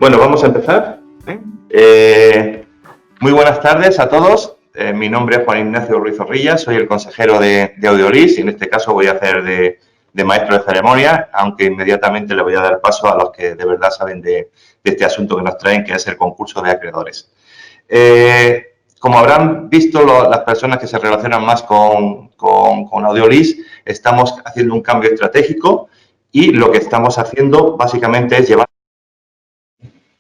Bueno, vamos a empezar. Muy buenas tardes a todos. Mi nombre es Juan Ignacio Ruiz Zorrilla, soy el consejero de Audiolist y en este caso voy a hacer de maestro de ceremonia, aunque inmediatamente le voy a dar paso a los que de verdad saben de este asunto que nos traen, que es el concurso de acreedores. Como habrán visto las personas que se relacionan más con Audiolist, estamos haciendo un cambio estratégico y lo que estamos haciendo básicamente es llevar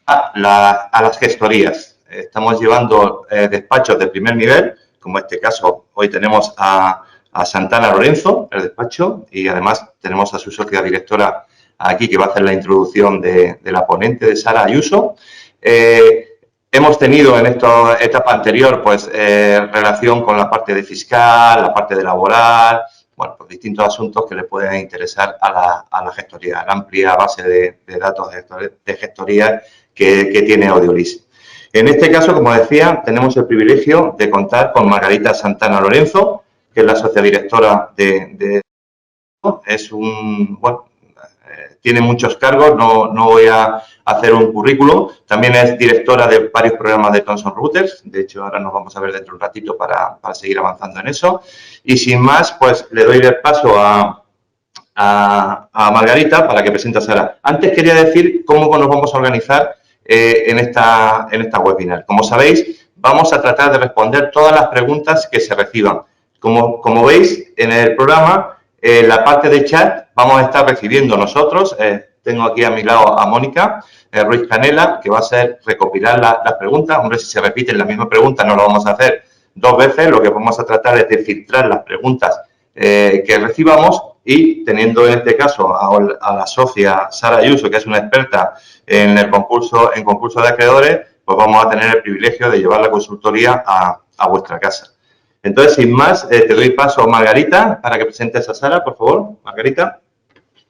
a las gestorías. Estamos llevando despachos de primer nivel, como en este caso hoy tenemos a Santana Lorenzo, el despacho, y además tenemos a su socia directora aquí que va a hacer la introducción de la ponente, de Sara Ayuso. Hemos tenido en esta etapa anterior pues relación con la parte de fiscal, la parte de laboral, bueno, pues distintos asuntos que le pueden interesar a la gestoría, a la amplia base de datos de gestoría que tiene Audiolist. En este caso, como decía, tenemos el privilegio de contar con Margarita Santana Lorenzo, que es la socia directora es un, bueno, tiene muchos cargos, no voy a hacer un currículum. También es directora de varios programas de Thomson Reuters. De hecho, ahora nos vamos a ver dentro de un ratito para seguir avanzando en eso. Y sin más, pues le doy el paso a Margarita para que presente a Sara. Antes quería decir cómo nos vamos a organizar en esta webinar. Como sabéis, vamos a tratar de responder todas las preguntas que se reciban. Como veis en el programa, la parte de chat vamos a estar recibiendo nosotros. Tengo aquí a mi lado a Mónica Ruiz Canela, que va a ser recopilar las preguntas. Hombre, si se repiten las mismas preguntas, no lo vamos a hacer dos veces. Lo que vamos a tratar es de filtrar las preguntas que recibamos y teniendo en este caso a la socia Sara Ayuso, que es una experta en el concurso de acreedores, pues vamos a tener el privilegio de llevar la consultoría a vuestra casa. Entonces, sin más, te doy paso a Margarita para que presentes a Sara, por favor. Margarita.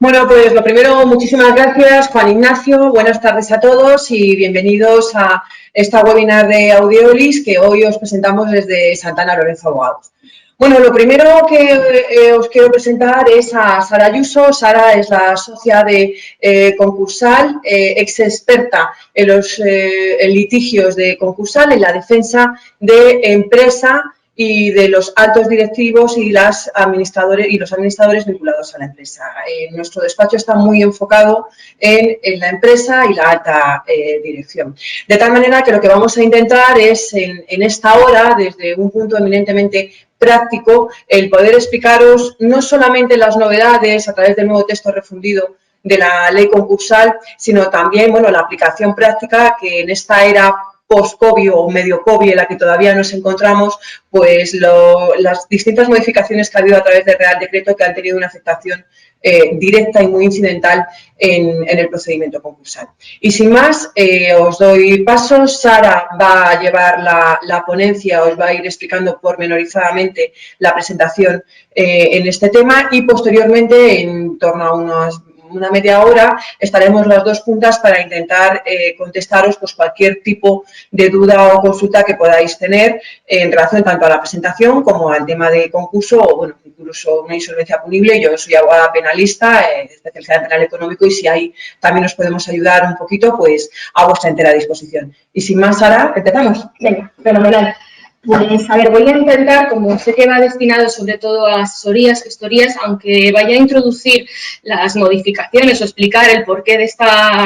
Bueno, pues lo primero, muchísimas gracias, Juan Ignacio. Buenas tardes a todos y bienvenidos a esta webinar de Audiolist que hoy os presentamos desde Santana Lorenzo Abogados. Bueno, lo primero que os quiero presentar es a Sara Ayuso. Sara es la socia de concursal, ex experta en los litigios de concursal, en la defensa de empresa y de los altos directivos y los administradores vinculados a la empresa. Nuestro despacho está muy enfocado en la empresa y la alta dirección. De tal manera que lo que vamos a intentar es, en esta hora, desde un punto eminentemente práctico, el poder explicaros no solamente las novedades a través del nuevo texto refundido de la ley concursal, sino también, bueno, la aplicación práctica que en esta era post-COVID o medio-COVID en la que todavía nos encontramos, pues las distintas modificaciones que ha habido a través del Real Decreto que han tenido una afectación directa y muy incidental en el procedimiento concursal. Y sin más, os doy paso. Sara va a llevar la ponencia, os va a ir explicando pormenorizadamente la presentación en este tema y posteriormente, en torno a una media hora, estaremos las dos juntas para intentar contestaros pues, cualquier tipo de duda o consulta que podáis tener en relación tanto a la presentación como al tema de concurso o, bueno, incluso una insolvencia punible. Yo soy abogada penalista, especializada en penal económico y si ahí también os podemos ayudar un poquito, pues a vuestra entera disposición. Y sin más, Sara, empezamos. Venga, fenomenal. Pues, a ver, voy a intentar, como sé que va destinado sobre todo a asesorías, gestorías, aunque vaya a introducir las modificaciones o explicar el porqué de este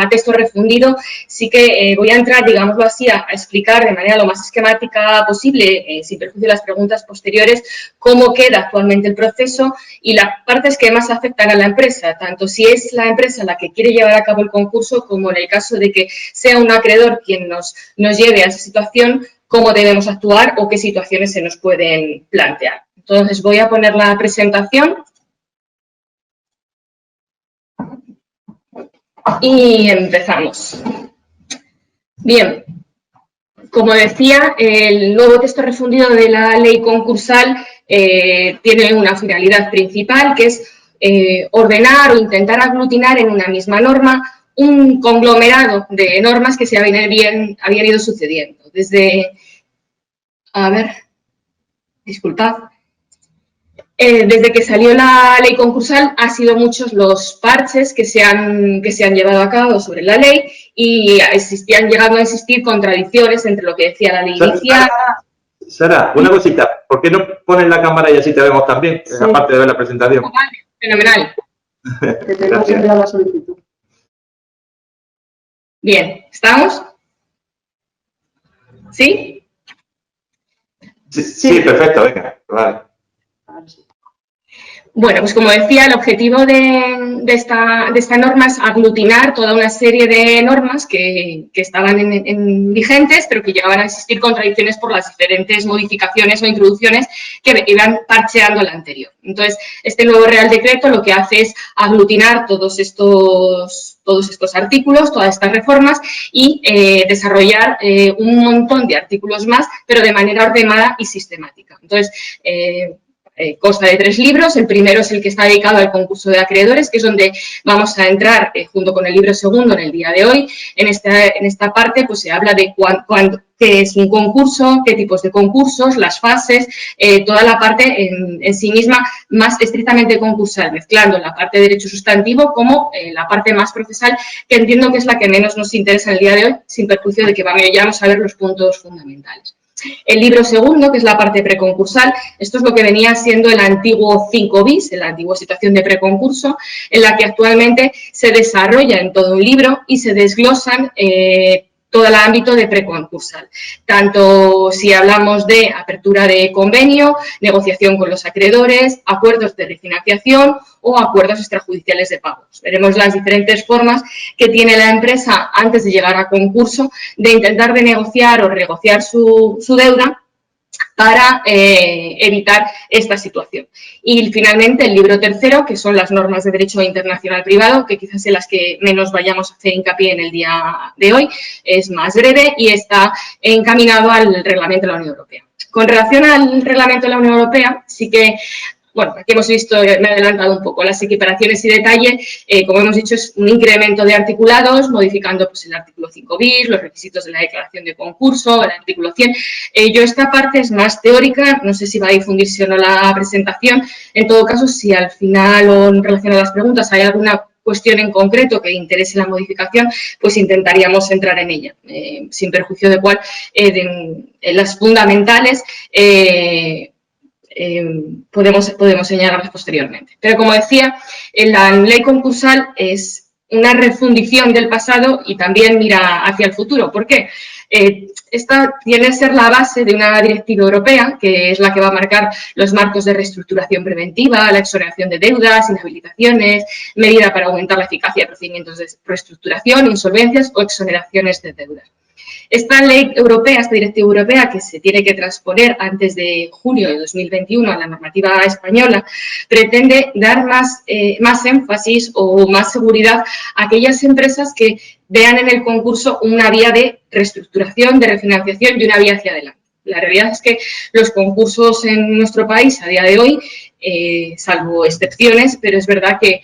texto refundido, sí que voy a entrar, digámoslo así, a explicar de manera lo más esquemática posible, sin perjuicio de las preguntas posteriores, cómo queda actualmente el proceso y las partes que más afectan a la empresa, tanto si es la empresa la que quiere llevar a cabo el concurso como en el caso de que sea un acreedor quien nos lleve a esa situación, cómo debemos actuar o qué situaciones se nos pueden plantear. Entonces, voy a poner la presentación y empezamos. Bien, como decía, el nuevo texto refundido de la ley concursal tiene una finalidad principal, que es ordenar o intentar aglutinar en una misma norma un conglomerado de normas que se habían ido sucediendo. Desde, a ver, disculpad. Desde que salió la ley concursal han sido muchos los parches que se han llevado a cabo sobre la ley y han llegado a existir contradicciones entre lo que decía la ley inicial. Sara, una cosita, ¿por qué no pones la cámara y así te vemos también, Sí. aparte de ver la presentación? Vale, fenomenal. Que tenemos enviado la solicitud. Bien, ¿estamos? ¿Sí? Sí, perfecto, venga, vale. Bueno, pues como decía, el objetivo de esta norma es aglutinar toda una serie de normas que estaban en vigentes, pero que llegaban a existir contradicciones por las diferentes modificaciones o introducciones que iban parcheando la anterior. Entonces, este nuevo Real Decreto lo que hace es aglutinar todos estos artículos, todas estas reformas y desarrollar un montón de artículos más, pero de manera ordenada y sistemática. Entonces, consta de 3 libros. El primero es el que está dedicado al concurso de acreedores, que es donde vamos a entrar junto con el libro segundo en el día de hoy. En esta parte pues se habla de qué es un concurso, qué tipos de concursos, las fases, toda la parte en sí misma más estrictamente concursal, mezclando la parte de derecho sustantivo como la parte más procesal, que entiendo que es la que menos nos interesa en el día de hoy, sin perjuicio de que vamos a ver los puntos fundamentales. El libro segundo, que es la parte preconcursal, esto es lo que venía siendo el antiguo 5 bis, la antigua situación de preconcurso, en la que actualmente se desarrolla en todo un libro y se desglosan todo el ámbito de preconcursal, tanto si hablamos de apertura de convenio, negociación con los acreedores, acuerdos de refinanciación o acuerdos extrajudiciales de pagos. Veremos las diferentes formas que tiene la empresa antes de llegar a concurso de intentar renegociar o renegociar su deuda para evitar esta situación. Y finalmente el libro tercero, que son las normas de derecho internacional privado, que quizás en las que menos vayamos a hacer hincapié en el día de hoy, es más breve y está encaminado al reglamento de la Unión Europea. Con relación al reglamento de la Unión Europea, sí que, bueno, aquí hemos visto, me he adelantado un poco, las equiparaciones y detalle, como hemos dicho, es un incremento de articulados, modificando pues, el artículo 5 bis, los requisitos de la declaración de concurso, el artículo 100. Yo esta parte es más teórica, no sé si va a difundirse o no la presentación. En todo caso, si al final o en relación a las preguntas hay alguna cuestión en concreto que interese la modificación, pues intentaríamos entrar en ella, sin perjuicio de cuál, las fundamentales, podemos señalarlas posteriormente. Pero como decía, la ley concursal es una refundición del pasado y también mira hacia el futuro. ¿Por qué? Esta tiene que ser la base de una directiva europea, que es la que va a marcar los marcos de reestructuración preventiva, la exoneración de deudas, inhabilitaciones, medida para aumentar la eficacia de procedimientos de reestructuración, insolvencias o exoneraciones de deudas. Esta ley europea, esta directiva europea que se tiene que transponer antes de junio de 2021 a la normativa española, pretende dar más énfasis o más seguridad a aquellas empresas que vean en el concurso una vía de reestructuración, de refinanciación y una vía hacia adelante. La realidad es que los concursos en nuestro país a día de hoy, salvo excepciones, pero es verdad que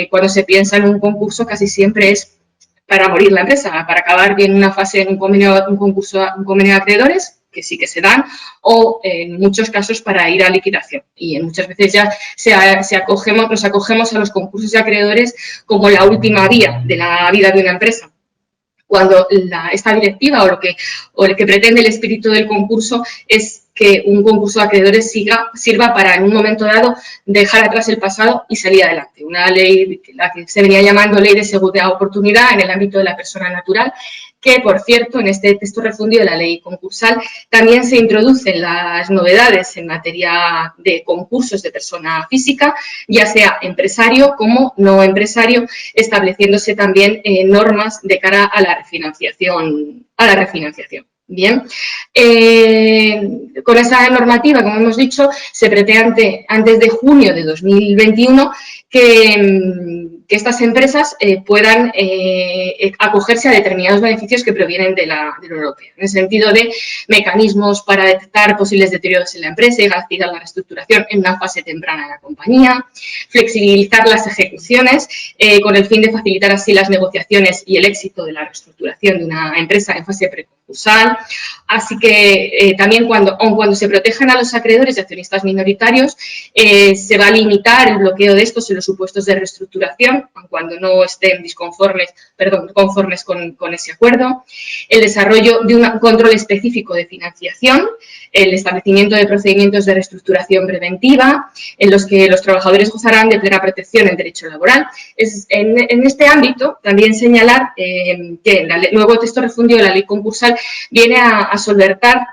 cuando se piensa en un concurso casi siempre es para morir la empresa, para acabar bien una fase en un convenio de acreedores, que sí que se dan, o en muchos casos para ir a liquidación. Y muchas veces ya nos acogemos a los concursos de acreedores como la última vía de la vida de una empresa. Cuando esta directiva o el que pretende el espíritu del concurso es que un concurso de acreedores sirva para, en un momento dado, dejar atrás el pasado y salir adelante. Una ley, la que se venía llamando Ley de Segunda Oportunidad en el ámbito de la persona natural, que, por cierto, en este texto refundido de la ley concursal también se introducen las novedades en materia de concursos de persona física, ya sea empresario como no empresario, estableciéndose también normas de cara a la refinanciación. Bien, con esa normativa, como hemos dicho, se pretende antes de junio de 2021 que estas empresas puedan acogerse a determinados beneficios que provienen de la Unión Europea, en el sentido de mecanismos para detectar posibles deterioros en la empresa y garantizar la reestructuración en una fase temprana de la compañía, flexibilizar las ejecuciones con el fin de facilitar así las negociaciones y el éxito de la reestructuración de una empresa en fase preconcurso, concursal. Así que también cuando se protejan a los acreedores y accionistas minoritarios, se va a limitar el bloqueo de estos en los supuestos de reestructuración, cuando no estén conformes con ese acuerdo. El desarrollo de un control específico de financiación, el establecimiento de procedimientos de reestructuración preventiva, en los que los trabajadores gozarán de plena protección en derecho laboral. En este ámbito, también señalar que el nuevo texto refundido de la ley concursal viene a solventar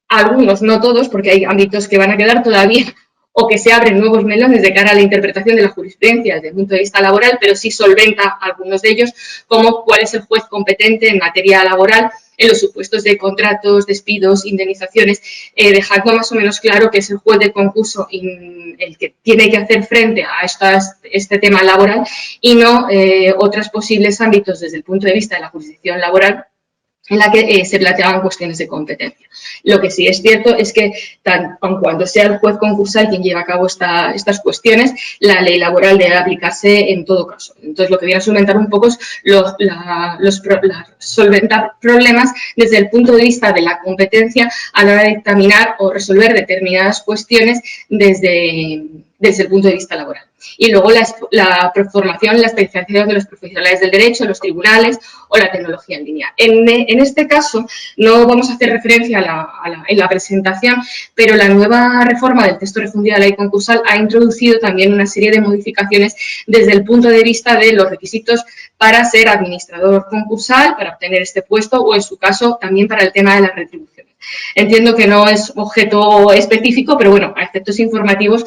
algunos, no todos, porque hay ámbitos que van a quedar todavía o que se abren nuevos melones de cara a la interpretación de la jurisprudencia desde el punto de vista laboral, pero sí solventa algunos de ellos, como cuál es el juez competente en materia laboral en los supuestos de contratos, despidos, indemnizaciones, dejando más o menos claro que es el juez del concurso el que tiene que hacer frente a este tema laboral y no otros posibles ámbitos desde el punto de vista de la jurisdicción laboral en la que se planteaban cuestiones de competencia. Lo que sí es cierto es que, aun cuando sea el juez concursal quien lleva a cabo estas cuestiones, la ley laboral debe aplicarse en todo caso. Entonces, lo que viene a solventar un poco es solventar problemas desde el punto de vista de la competencia a la hora de dictaminar o resolver determinadas cuestiones desde el punto de vista laboral. Y luego la formación, la especialización de los profesionales del derecho, los tribunales o la tecnología en línea. En este caso, no vamos a hacer referencia en la presentación, pero la nueva reforma del texto refundido de la ley concursal ha introducido también una serie de modificaciones desde el punto de vista de los requisitos para ser administrador concursal, para obtener este puesto o, en su caso, también para el tema de las retribuciones. Entiendo que no es objeto específico, pero bueno, a efectos informativos,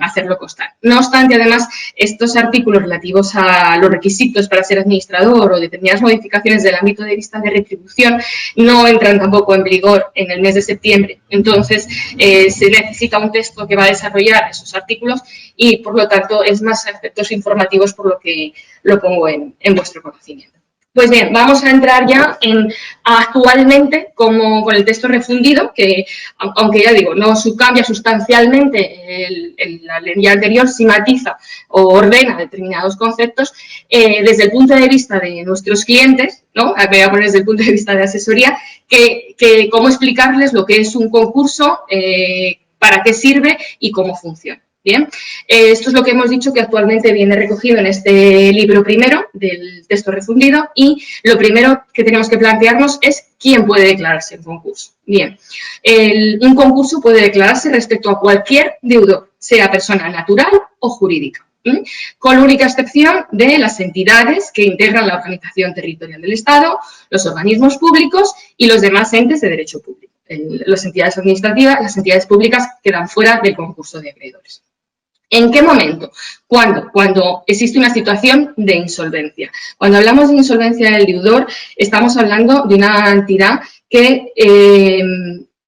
hacerlo constar. No obstante, además, estos artículos relativos a los requisitos para ser administrador o determinadas modificaciones del ámbito de vista de retribución no entran tampoco en vigor en el mes de septiembre. Entonces, se necesita un texto que va a desarrollar esos artículos y, por lo tanto, es más a efectos informativos por lo que lo pongo en vuestro conocimiento. Pues bien, vamos a entrar ya en actualmente con el texto refundido, que aunque ya digo, no cambia sustancialmente la ley anterior, sí matiza o ordena determinados conceptos desde el punto de vista de nuestros clientes, ¿no? Voy a poner desde el punto de vista de asesoría, que cómo explicarles lo que es un concurso, para qué sirve y cómo funciona. Bien, esto es lo que hemos dicho que actualmente viene recogido en este libro primero del texto refundido y lo primero que tenemos que plantearnos es quién puede declararse en concurso. Bien, un concurso puede declararse respecto a cualquier deudor, sea persona natural o jurídica, con la única excepción de las entidades que integran la organización territorial del Estado, los organismos públicos y los demás entes de derecho público. Las entidades administrativas, las entidades públicas quedan fuera del concurso de acreedores. ¿En qué momento? Cuando existe una situación de insolvencia. Cuando hablamos de insolvencia del deudor, estamos hablando de una entidad que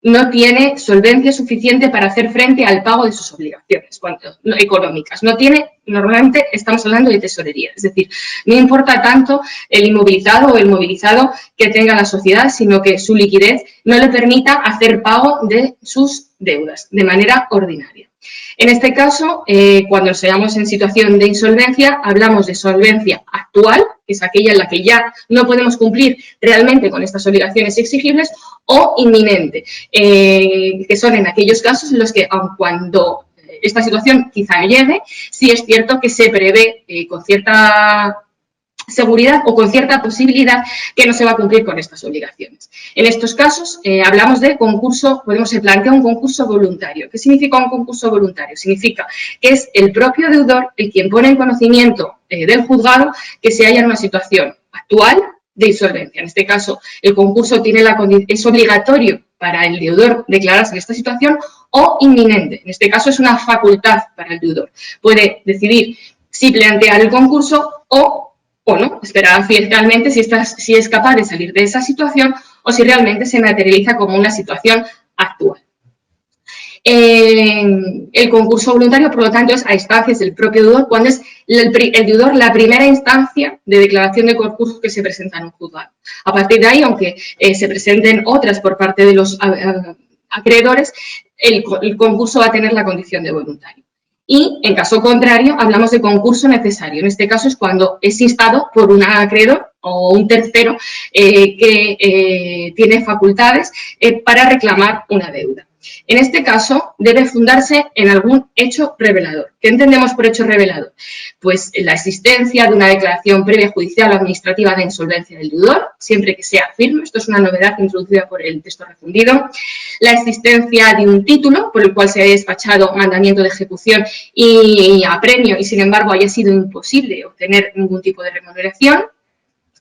no tiene solvencia suficiente para hacer frente al pago de sus obligaciones económicas. Normalmente estamos hablando de tesorería, es decir, no importa tanto el inmovilizado o el movilizado que tenga la sociedad, sino que su liquidez no le permita hacer pago de sus deudas de manera ordinaria. En este caso, cuando nos hallamos en situación de insolvencia, hablamos de solvencia actual, que es aquella en la que ya no podemos cumplir realmente con estas obligaciones exigibles, o inminente, que son en aquellos casos en los que, aun cuando esta situación quizá llegue, sí es cierto que se prevé con cierta seguridad o con cierta posibilidad que no se va a cumplir con estas obligaciones. En estos casos hablamos de concurso, se plantea un concurso voluntario. ¿Qué significa un concurso voluntario? Significa que es el propio deudor el quien pone en conocimiento del juzgado que se halla en una situación actual de insolvencia. En este caso, el concurso es obligatorio para el deudor declararse en esta situación o inminente. En este caso, es una facultad para el deudor. Puede decidir si plantear el concurso o no, esperar finalmente si es capaz de salir de esa situación o si realmente se materializa como una situación actual. El concurso voluntario, por lo tanto, es a instancias del propio deudor, cuando es el deudor la primera instancia de declaración de concurso que se presenta en un juzgado. A partir de ahí, aunque se presenten otras por parte de los acreedores, el concurso va a tener la condición de voluntario. Y, en caso contrario, hablamos de concurso necesario. En este caso es cuando es instado por un acreedor o un tercero que tiene facultades para reclamar una deuda. En este caso, debe fundarse en algún hecho revelador. ¿Qué entendemos por hecho revelador? Pues la existencia de una declaración previa judicial o administrativa de insolvencia del deudor, siempre que sea firme, esto es una novedad introducida por el texto refundido, la existencia de un título por el cual se haya despachado mandamiento de ejecución y a premio y, sin embargo, haya sido imposible obtener ningún tipo de remuneración,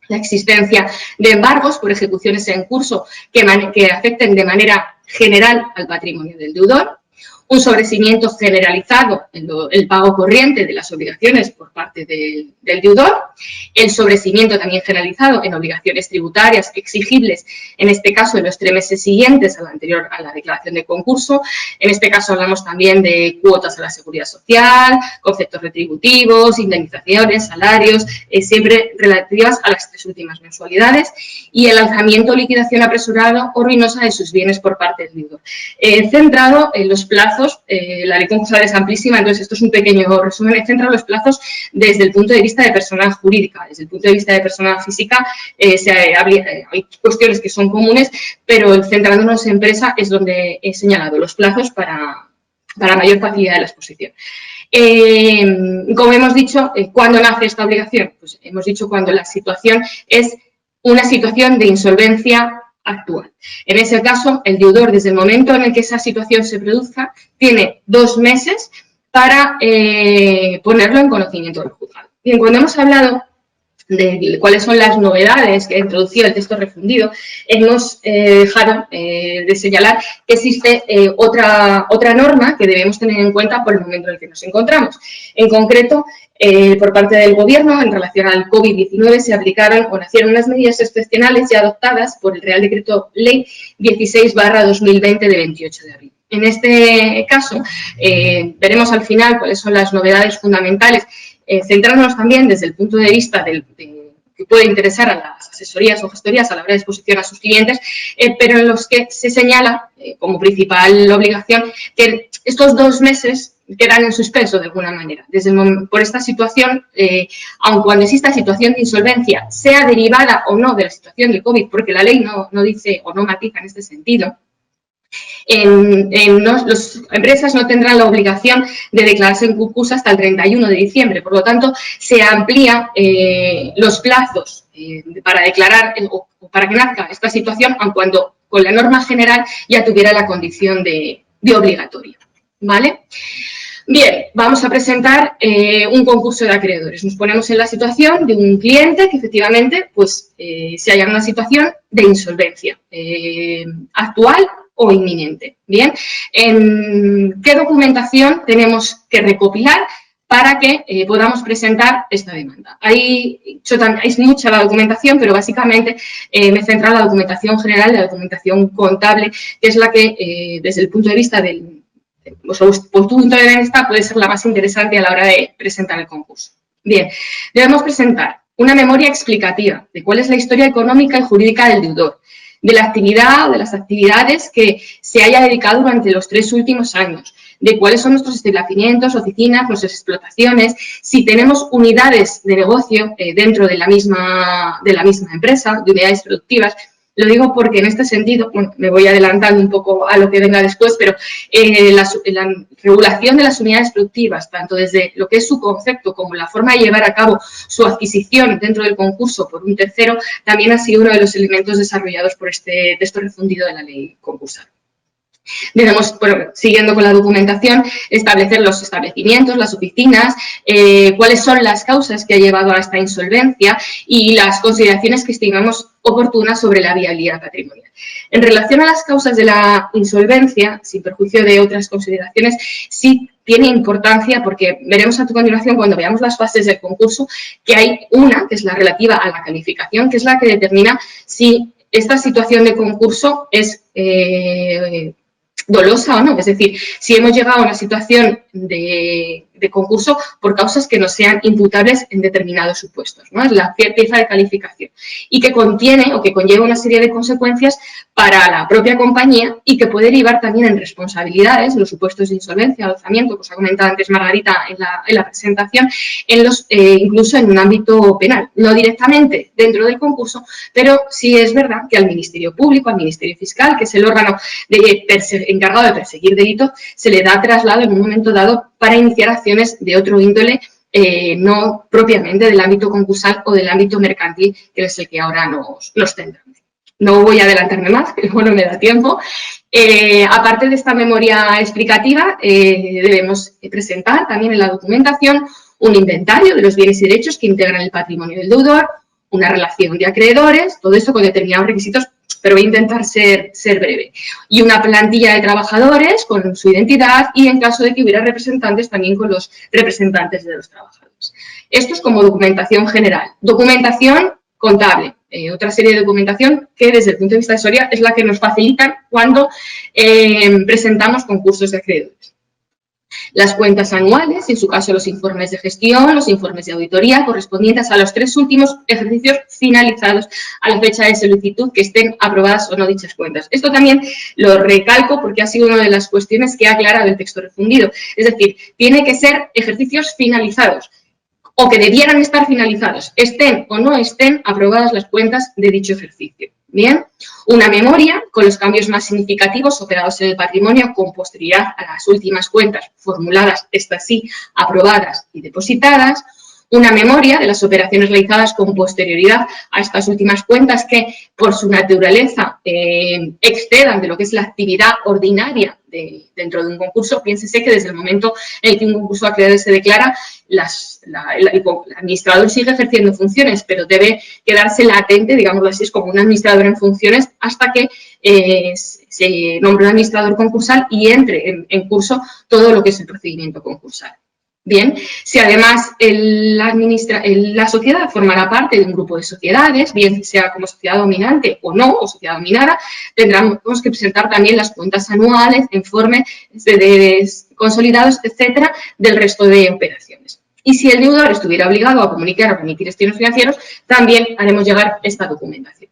la existencia de embargos por ejecuciones en curso que afecten de manera general al patrimonio del deudor, un sobreseimiento generalizado en el pago corriente de las obligaciones por parte del deudor, el sobreseimiento también generalizado en obligaciones tributarias exigibles, en este caso en los 3 meses siguientes a la anterior a la declaración de concurso. En este caso hablamos también de cuotas a la seguridad social, conceptos retributivos, indemnizaciones, salarios, siempre relativas a las 3 últimas mensualidades, y el lanzamiento o liquidación apresurada o ruinosa de sus bienes por parte del deudor. Centrado en los plazos, la ley concursal es amplísima, entonces esto es un pequeño resumen. He centrado los plazos desde el punto de vista de persona jurídica. Desde el punto de vista de persona física hay cuestiones que son comunes, pero centrándonos en empresa es donde he señalado los plazos para mayor facilidad de la exposición. Como hemos dicho, ¿cuándo nace esta obligación? Pues hemos dicho cuando la situación es una situación de insolvencia actual. En ese caso, el deudor, desde el momento en el que esa situación se produzca, tiene 2 meses para ponerlo en conocimiento del juzgado. Bien, cuando hemos hablado de cuáles son las novedades que ha introducido el texto refundido, hemos dejado de señalar que existe otra norma que debemos tener en cuenta por el momento en el que nos encontramos. En concreto, por parte del Gobierno, en relación al COVID-19, se aplicaron o nacieron unas medidas excepcionales ya adoptadas por el Real Decreto Ley 16/2020 de 28 de abril. En este caso, veremos al final cuáles son las novedades fundamentales, centrándonos también desde el punto de vista que puede interesar a las asesorías o gestorías a la hora de exposición a sus clientes, pero en los que se señala como principal obligación que estos 2 meses quedan en suspenso de alguna manera. Por esta situación, aun cuando exista situación de insolvencia, sea derivada o no de la situación de COVID, porque la ley no dice o no matiza en este sentido, las empresas no tendrán la obligación de declararse en concurso hasta el 31 de diciembre. Por lo tanto, se amplía los plazos para declarar o para que nazca esta situación, aun cuando con la norma general ya tuviera la condición de obligatoria. ¿Vale? Bien, vamos a presentar un concurso de acreedores. Nos ponemos en la situación de un cliente que efectivamente pues, se halla en una situación de insolvencia actual o inminente. Bien, ¿qué documentación tenemos que recopilar para que podamos presentar esta demanda? Hay mucha la documentación, pero básicamente me he centrado en la documentación general, la documentación contable, que es la que desde el punto de vista por tu punto de vista puede ser la más interesante a la hora de presentar el concurso. Bien, debemos presentar una memoria explicativa de cuál es la historia económica y jurídica del deudor, de la actividad o de las actividades que se haya dedicado durante los 3 últimos años, de cuáles son nuestros establecimientos, oficinas, nuestras explotaciones, si tenemos unidades de negocio dentro de la misma empresa, de unidades productivas. Lo digo porque en este sentido, bueno, me voy adelantando un poco a lo que venga después, pero la regulación de las unidades productivas, tanto desde lo que es su concepto como la forma de llevar a cabo su adquisición dentro del concurso por un tercero, también ha sido uno de los elementos desarrollados por este texto refundido de la ley concursal. Debemos, siguiendo con la documentación, establecer los establecimientos, las oficinas, cuáles son las causas que ha llevado a esta insolvencia y las consideraciones que estimamos oportunas sobre la viabilidad patrimonial. En relación a las causas de la insolvencia, sin perjuicio de otras consideraciones, sí tiene importancia porque veremos a continuación, cuando veamos las fases del concurso, que hay una, que es la relativa a la calificación, que es la que determina si esta situación de concurso es dolosa o no, es decir, si hemos llegado a una situación de de concurso por causas que no sean imputables en determinados supuestos, ¿no? Es la pieza de calificación y que contiene o que conlleva una serie de consecuencias para la propia compañía y que puede derivar también en responsabilidades, en los supuestos de insolvencia, alzamiento, que os ha comentado antes Margarita en la presentación, incluso en un ámbito penal, no directamente dentro del concurso, pero sí es verdad que al Ministerio Público, al Ministerio Fiscal, que es el órgano encargado de perseguir delitos, se le da traslado en un momento dado para iniciar acciones de otro índole, no propiamente del ámbito concursal o del ámbito mercantil, que es el que ahora nos tendrá. No voy a adelantarme más, que no me da tiempo. Aparte de esta memoria explicativa, debemos presentar también en la documentación un inventario de los bienes y derechos que integran el patrimonio del deudor, una relación de acreedores, todo esto con determinados requisitos, pero voy a intentar ser breve, y una plantilla de trabajadores con su identidad y, en caso de que hubiera representantes, también con los representantes de los trabajadores. Esto es como documentación general. Documentación contable, otra serie de documentación que desde el punto de vista de Soria es la que nos facilitan cuando presentamos concursos de acreedores. Las cuentas anuales, en su caso los informes de gestión, los informes de auditoría correspondientes a los 3 últimos ejercicios finalizados a la fecha de solicitud que estén aprobadas o no dichas cuentas. Esto también lo recalco porque ha sido una de las cuestiones que ha aclarado el texto refundido. Es decir, tiene que ser ejercicios finalizados o que debieran estar finalizados, estén o no estén aprobadas las cuentas de dicho ejercicio. Bien, una memoria con los cambios más significativos operados en el patrimonio con posterioridad a las últimas cuentas formuladas, estas sí, aprobadas y depositadas. Una memoria de las operaciones realizadas con posterioridad a estas últimas cuentas que, por su naturaleza, excedan de lo que es la actividad ordinaria dentro de un concurso. Piénsese que desde el momento en el que un concurso de acreedores se declara, el administrador sigue ejerciendo funciones, pero debe quedarse latente, digámoslo así, es como un administrador en funciones hasta que se nombre un administrador concursal y entre en curso todo lo que es el procedimiento concursal. Bien, si además la sociedad formará parte de un grupo de sociedades, bien sea como sociedad dominante o no, o sociedad dominada, tendremos que presentar también las cuentas anuales, informes de consolidados, etcétera, del resto de operaciones. Y si el deudor estuviera obligado a comunicar o remitir estados financieros, también haremos llegar esta documentación.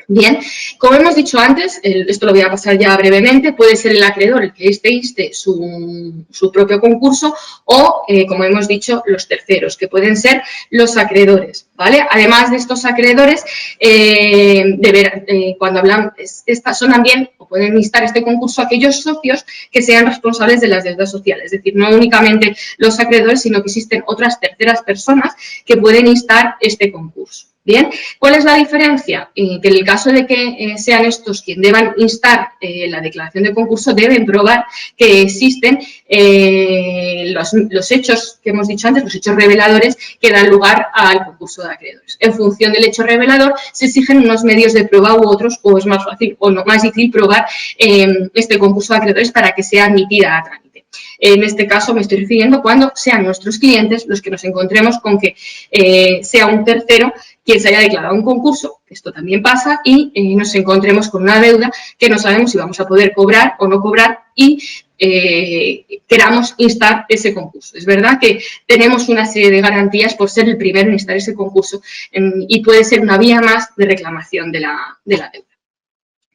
Bien, como hemos dicho antes, esto lo voy a pasar ya brevemente, puede ser el acreedor el que inste su propio concurso o, como hemos dicho, los terceros, que pueden ser los acreedores, ¿vale? Además de estos acreedores, cuando hablamos, son también, o pueden instar este concurso aquellos socios que sean responsables de las deudas sociales, es decir, no únicamente los acreedores, sino que existen otras terceras personas que pueden instar este concurso. Bien, ¿cuál es la diferencia? Que en el caso de que sean estos quienes deban instar la declaración de concurso, deben probar que existen los hechos que hemos dicho antes, los hechos reveladores que dan lugar al concurso de acreedores. En función del hecho revelador se exigen unos medios de prueba u otros, o es más fácil o no más difícil probar este concurso de acreedores para que sea admitida a trámite. En este caso me estoy refiriendo cuando sean nuestros clientes los que nos encontremos con que sea un tercero quien se haya declarado un concurso, esto también pasa, y nos encontremos con una deuda que no sabemos si vamos a poder cobrar o no cobrar y queramos instar ese concurso. Es verdad que tenemos una serie de garantías por ser el primero en instar ese concurso y puede ser una vía más de reclamación de la deuda.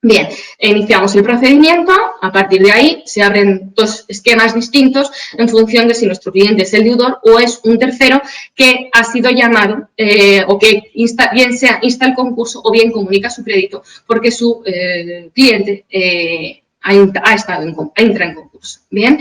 Bien, iniciamos el procedimiento, a partir de ahí se abren 2 esquemas distintos en función de si nuestro cliente es el deudor o es un tercero que ha sido llamado o que bien sea insta el concurso o bien comunica su crédito porque su cliente entra en concurso. Bien,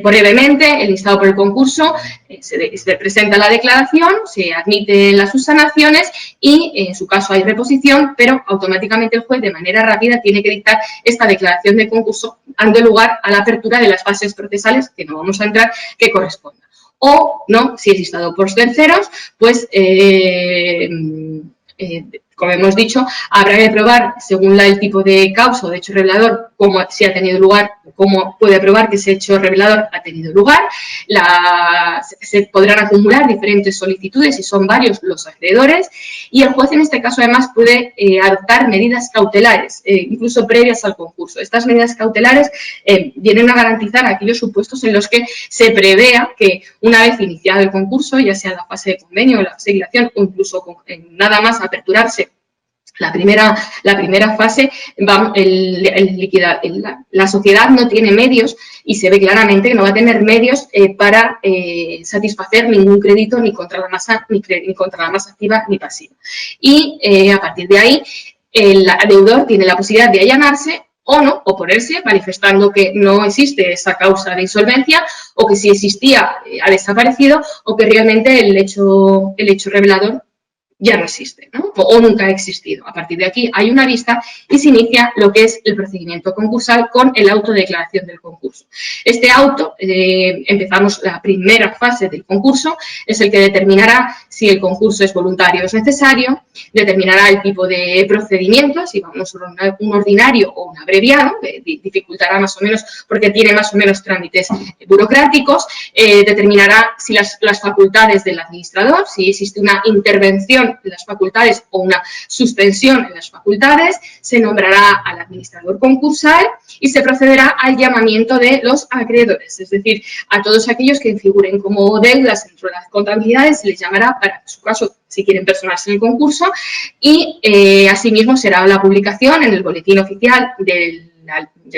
brevemente, el instado por el concurso, se presenta la declaración, se admiten las subsanaciones y en su caso hay reposición, pero automáticamente el juez de manera rápida tiene que dictar esta declaración de concurso, dando lugar a la apertura de las fases procesales, que no vamos a entrar, que corresponda. O no, si es instado por terceros, pues como hemos dicho, habrá que probar, según el tipo de causa o de hecho revelador, cómo si ha tenido lugar, cómo puede probar que ese hecho revelador ha tenido lugar. Se podrán acumular diferentes solicitudes si son varios los acreedores y el juez en este caso además puede adoptar medidas cautelares, incluso previas al concurso. Estas medidas cautelares vienen a garantizar aquellos supuestos en los que se prevea que una vez iniciado el concurso, ya sea la fase de convenio o la fase de liquidación o incluso nada más aperturarse la primera fase, la sociedad no tiene medios y se ve claramente que no va a tener medios para satisfacer ningún crédito ni contra la masa activa ni pasiva. Y a partir de ahí, el deudor tiene la posibilidad de allanarse o no, oponerse, manifestando que no existe esa causa de insolvencia o que si existía ha desaparecido o que realmente el hecho revelador ya no existe, ¿no? O nunca ha existido. A partir de aquí hay una vista y se inicia lo que es el procedimiento concursal con el auto de declaración del concurso. Este auto, empezamos la primera fase del concurso, es el que determinará si el concurso es voluntario o es necesario, determinará el tipo de procedimiento, si vamos a un ordinario o un abreviado, dificultará más o menos porque tiene más o menos trámites burocráticos, determinará si las facultades del administrador, si existe una intervención en las facultades o una suspensión en las facultades, se nombrará al administrador concursal y se procederá al llamamiento de los acreedores, es decir, a todos aquellos que figuren como deudas dentro de las contabilidades, se les llamará para, en su caso, si quieren personarse en el concurso y asimismo será la publicación en el boletín oficial del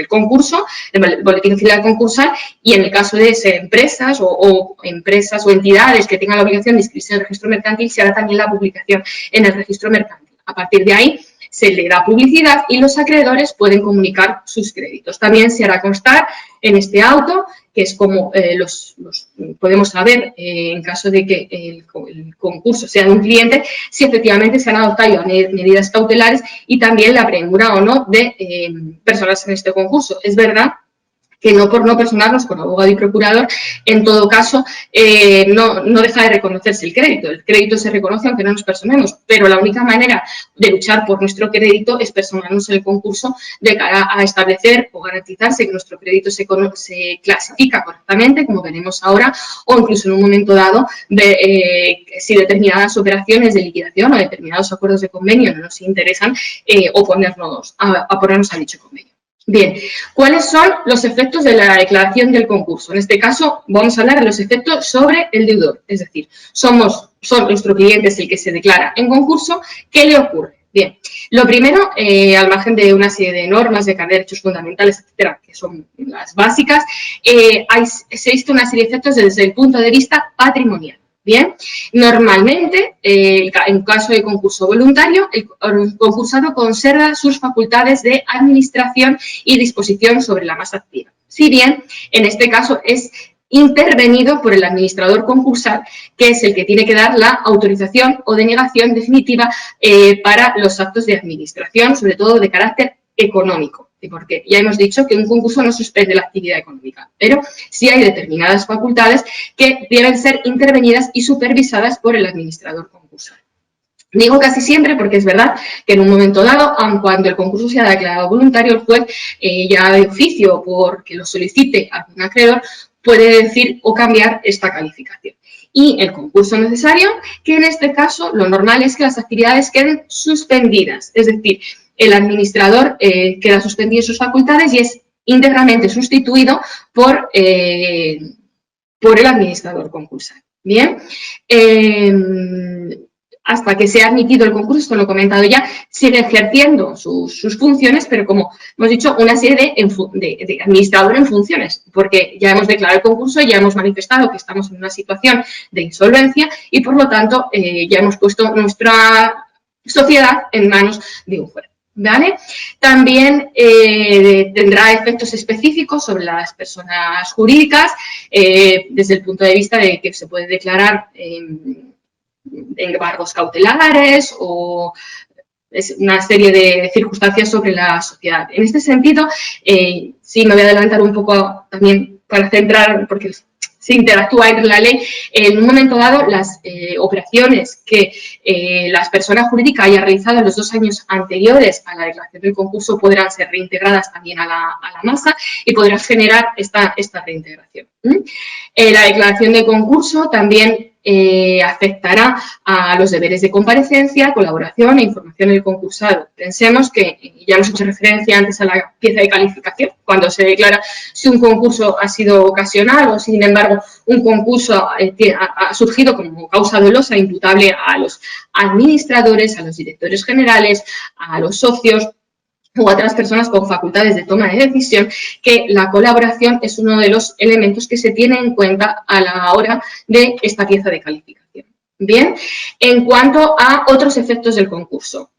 concurso, el boletín oficial concursal y en el caso de ser empresas o empresas o entidades que tengan la obligación de inscribirse en el registro mercantil, se hará también la publicación en el registro mercantil. A partir de ahí se le da publicidad y los acreedores pueden comunicar sus créditos. También se hará constar en este auto, que es como podemos saber en caso de que el concurso sea de un cliente, si efectivamente se han adoptado medidas cautelares y también la premura o no de personas en este concurso. Es verdad que no por no personarnos con abogado y procurador, en todo caso, no deja de reconocerse el crédito. El crédito se reconoce aunque no nos personemos, pero la única manera de luchar por nuestro crédito es personarnos en el concurso de cara a establecer o garantizarse que nuestro crédito se clasifica correctamente, como veremos ahora, o incluso en un momento dado, si determinadas operaciones de liquidación o determinados acuerdos de convenio no nos interesan, oponernos a dicho convenio. Bien, ¿cuáles son los efectos de la declaración del concurso? En este caso, vamos a hablar de los efectos sobre el deudor, es decir, son nuestro cliente es el que se declara en concurso. ¿Qué le ocurre? Bien, lo primero, al margen de una serie de normas de derechos fundamentales, etcétera, que son las básicas, existe una serie de efectos desde el punto de vista patrimonial. Bien, normalmente, en caso de concurso voluntario, el concursado conserva sus facultades de administración y disposición sobre la masa activa. Si bien, en este caso, es intervenido por el administrador concursal, que es el que tiene que dar la autorización o denegación definitiva para los actos de administración, sobre todo de carácter económico. Porque ya hemos dicho que un concurso no suspende la actividad económica, pero sí hay determinadas facultades que deben ser intervenidas y supervisadas por el administrador concursal. Digo casi siempre porque es verdad que en un momento dado, aun cuando el concurso sea declarado voluntario, el juez ya de oficio porque lo solicite algún acreedor puede decir o cambiar esta calificación. Y el concurso necesario, que en este caso lo normal es que las actividades queden suspendidas, es decir, el administrador queda suspendido en sus facultades y es íntegramente sustituido por el administrador concursal. Bien, hasta que sea admitido el concurso, esto lo he comentado ya, sigue ejerciendo sus funciones, pero como hemos dicho, una serie de administrador en funciones, porque ya hemos declarado el concurso, ya hemos manifestado que estamos en una situación de insolvencia y, por lo tanto, ya hemos puesto nuestra sociedad en manos de un juez. ¿Vale? También tendrá efectos específicos sobre las personas jurídicas desde el punto de vista de que se puede declarar embargos cautelares o es una serie de circunstancias sobre la sociedad. En este sentido, sí me voy a adelantar un poco también para centrar, porque se interactúa entre la ley. En un momento dado, las operaciones que la persona jurídica haya realizado en los 2 años anteriores a la declaración del concurso podrán ser reintegradas también a la masa y podrán generar esta reintegración. La declaración de concurso también afectará a los deberes de comparecencia, colaboración e información del concursado. Pensemos que, ya hemos hecho referencia antes a la pieza de calificación, cuando se declara si un concurso ha sido ocasional o, sin embargo, un concurso ha surgido como causa dolosa imputable a los administradores, a los directores generales, a los socios u otras personas con facultades de toma de decisión, que la colaboración es uno de los elementos que se tiene en cuenta a la hora de esta pieza de calificación. Bien, en cuanto a otros efectos del concurso,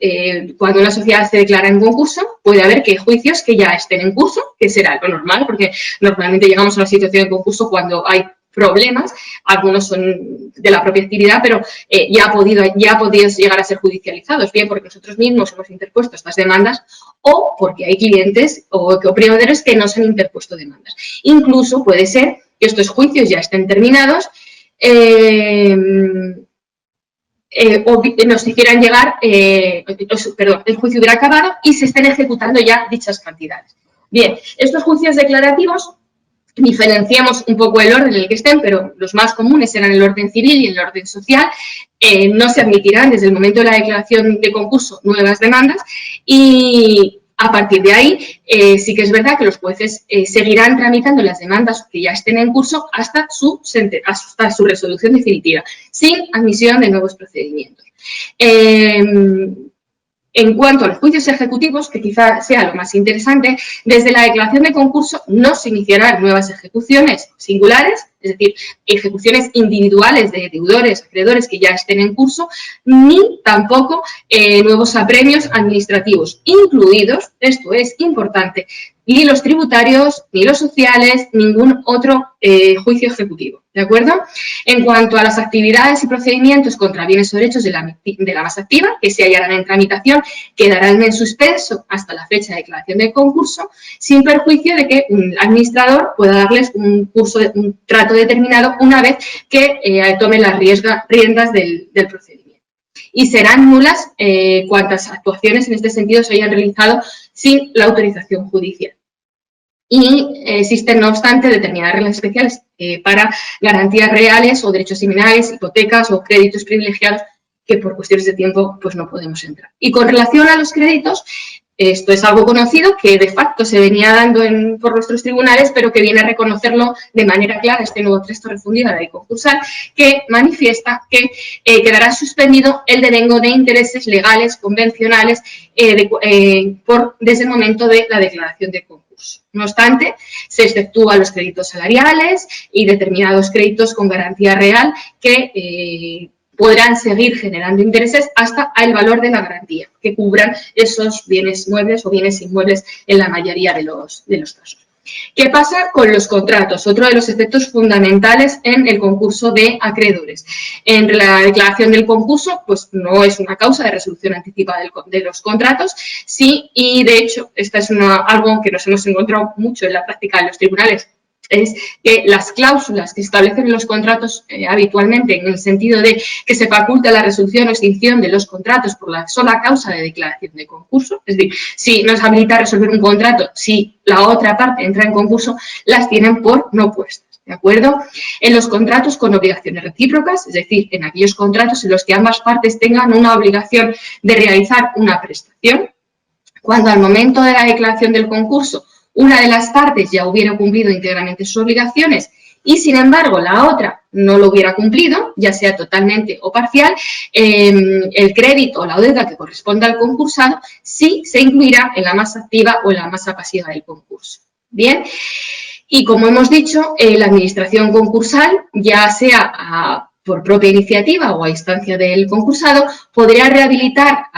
cuando una sociedad se declara en concurso, puede haber que juicios que ya estén en curso, que será lo normal, porque normalmente llegamos a una situación de concurso cuando hay problemas, algunos son de la propia actividad, pero ya ha podido llegar a ser judicializados, bien porque nosotros mismos hemos interpuesto estas demandas o porque hay clientes o proveedores que no se han interpuesto demandas. Incluso puede ser que estos juicios ya estén terminados o nos hicieran llegar, el juicio hubiera acabado y se estén ejecutando ya dichas cantidades. Bien, estos juicios declarativos, diferenciamos un poco el orden en el que estén, pero los más comunes eran el orden civil y el orden social. No se admitirán desde el momento de la declaración de concurso nuevas demandas y a partir de ahí sí que es verdad que los jueces seguirán tramitando las demandas que ya estén en curso hasta su resolución definitiva, sin admisión de nuevos procedimientos. En cuanto a los juicios ejecutivos, que quizá sea lo más interesante, desde la declaración de concurso no se iniciarán nuevas ejecuciones singulares, es decir, ejecuciones individuales de deudores, acreedores que ya estén en curso, ni tampoco nuevos apremios administrativos, incluidos, esto es importante, ni los tributarios, ni los sociales, ningún otro juicio ejecutivo, ¿de acuerdo? En cuanto a las actividades y procedimientos contra bienes o derechos de la masa activa, que se hallarán en tramitación, quedarán en suspenso hasta la fecha de declaración del concurso, sin perjuicio de que un administrador pueda darles un trato determinado una vez que tomen las riendas del procedimiento. Y serán nulas cuantas actuaciones en este sentido se hayan realizado sin la autorización judicial. Y existen, no obstante, determinadas reglas especiales para garantías reales o derechos similares, hipotecas o créditos privilegiados que por cuestiones de tiempo pues no podemos entrar. Y con relación a los créditos, esto es algo conocido que de facto se venía dando por nuestros tribunales, pero que viene a reconocerlo de manera clara este nuevo texto refundido de la ley concursal, que manifiesta que quedará suspendido el devengo de intereses legales convencionales desde el momento de la declaración de concurso. No obstante, se exceptúan los créditos salariales y determinados créditos con garantía real que podrán seguir generando intereses hasta el valor de la garantía, que cubran esos bienes muebles o bienes inmuebles en la mayoría de los casos. ¿Qué pasa con los contratos? Otro de los efectos fundamentales en el concurso de acreedores. En la declaración del concurso, pues no es una causa de resolución anticipada de los contratos, sí, y de hecho, esta es algo que nos hemos encontrado mucho en la práctica de los tribunales, es que las cláusulas que establecen en los contratos habitualmente, en el sentido de que se faculta la resolución o extinción de los contratos por la sola causa de declaración de concurso, es decir, si nos habilita a resolver un contrato, si la otra parte entra en concurso, las tienen por no puestas, ¿de acuerdo? En los contratos con obligaciones recíprocas, es decir, en aquellos contratos en los que ambas partes tengan una obligación de realizar una prestación, cuando al momento de la declaración del concurso una de las partes ya hubiera cumplido íntegramente sus obligaciones y, sin embargo, la otra no lo hubiera cumplido, ya sea totalmente o parcial, el crédito o la deuda que corresponda al concursado sí se incluirá en la masa activa o en la masa pasiva del concurso. Bien, y como hemos dicho, la administración concursal, ya sea por propia iniciativa o a instancia del concursado, podría rehabilitar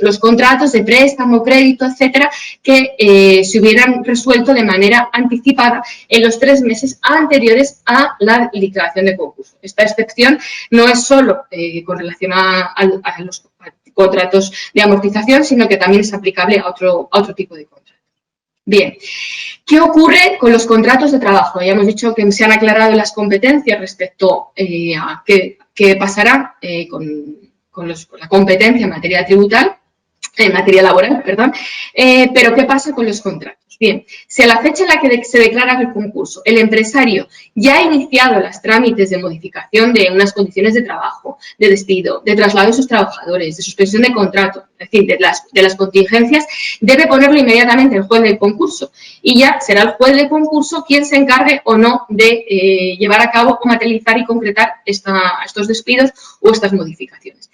los contratos de préstamo, crédito, etcétera, que se hubieran resuelto de manera anticipada en los 3 meses anteriores a la liquidación de concurso. Esta excepción no es solo con relación a los contratos de amortización, sino que también es aplicable a otro tipo de contratos. Bien, ¿qué ocurre con los contratos de trabajo? Ya hemos dicho que se han aclarado las competencias respecto a qué pasará con la competencia en materia tributal, en materia laboral, perdón, pero ¿qué pasa con los contratos? Bien, si a la fecha en la que se declara el concurso el empresario ya ha iniciado los trámites de modificación de unas condiciones de trabajo, de despido, de traslado de sus trabajadores, de suspensión de contrato, es decir, de las contingencias, debe ponerlo inmediatamente el juez del concurso y ya será el juez del concurso quien se encargue o no de llevar a cabo o materializar y concretar estos despidos o estas modificaciones.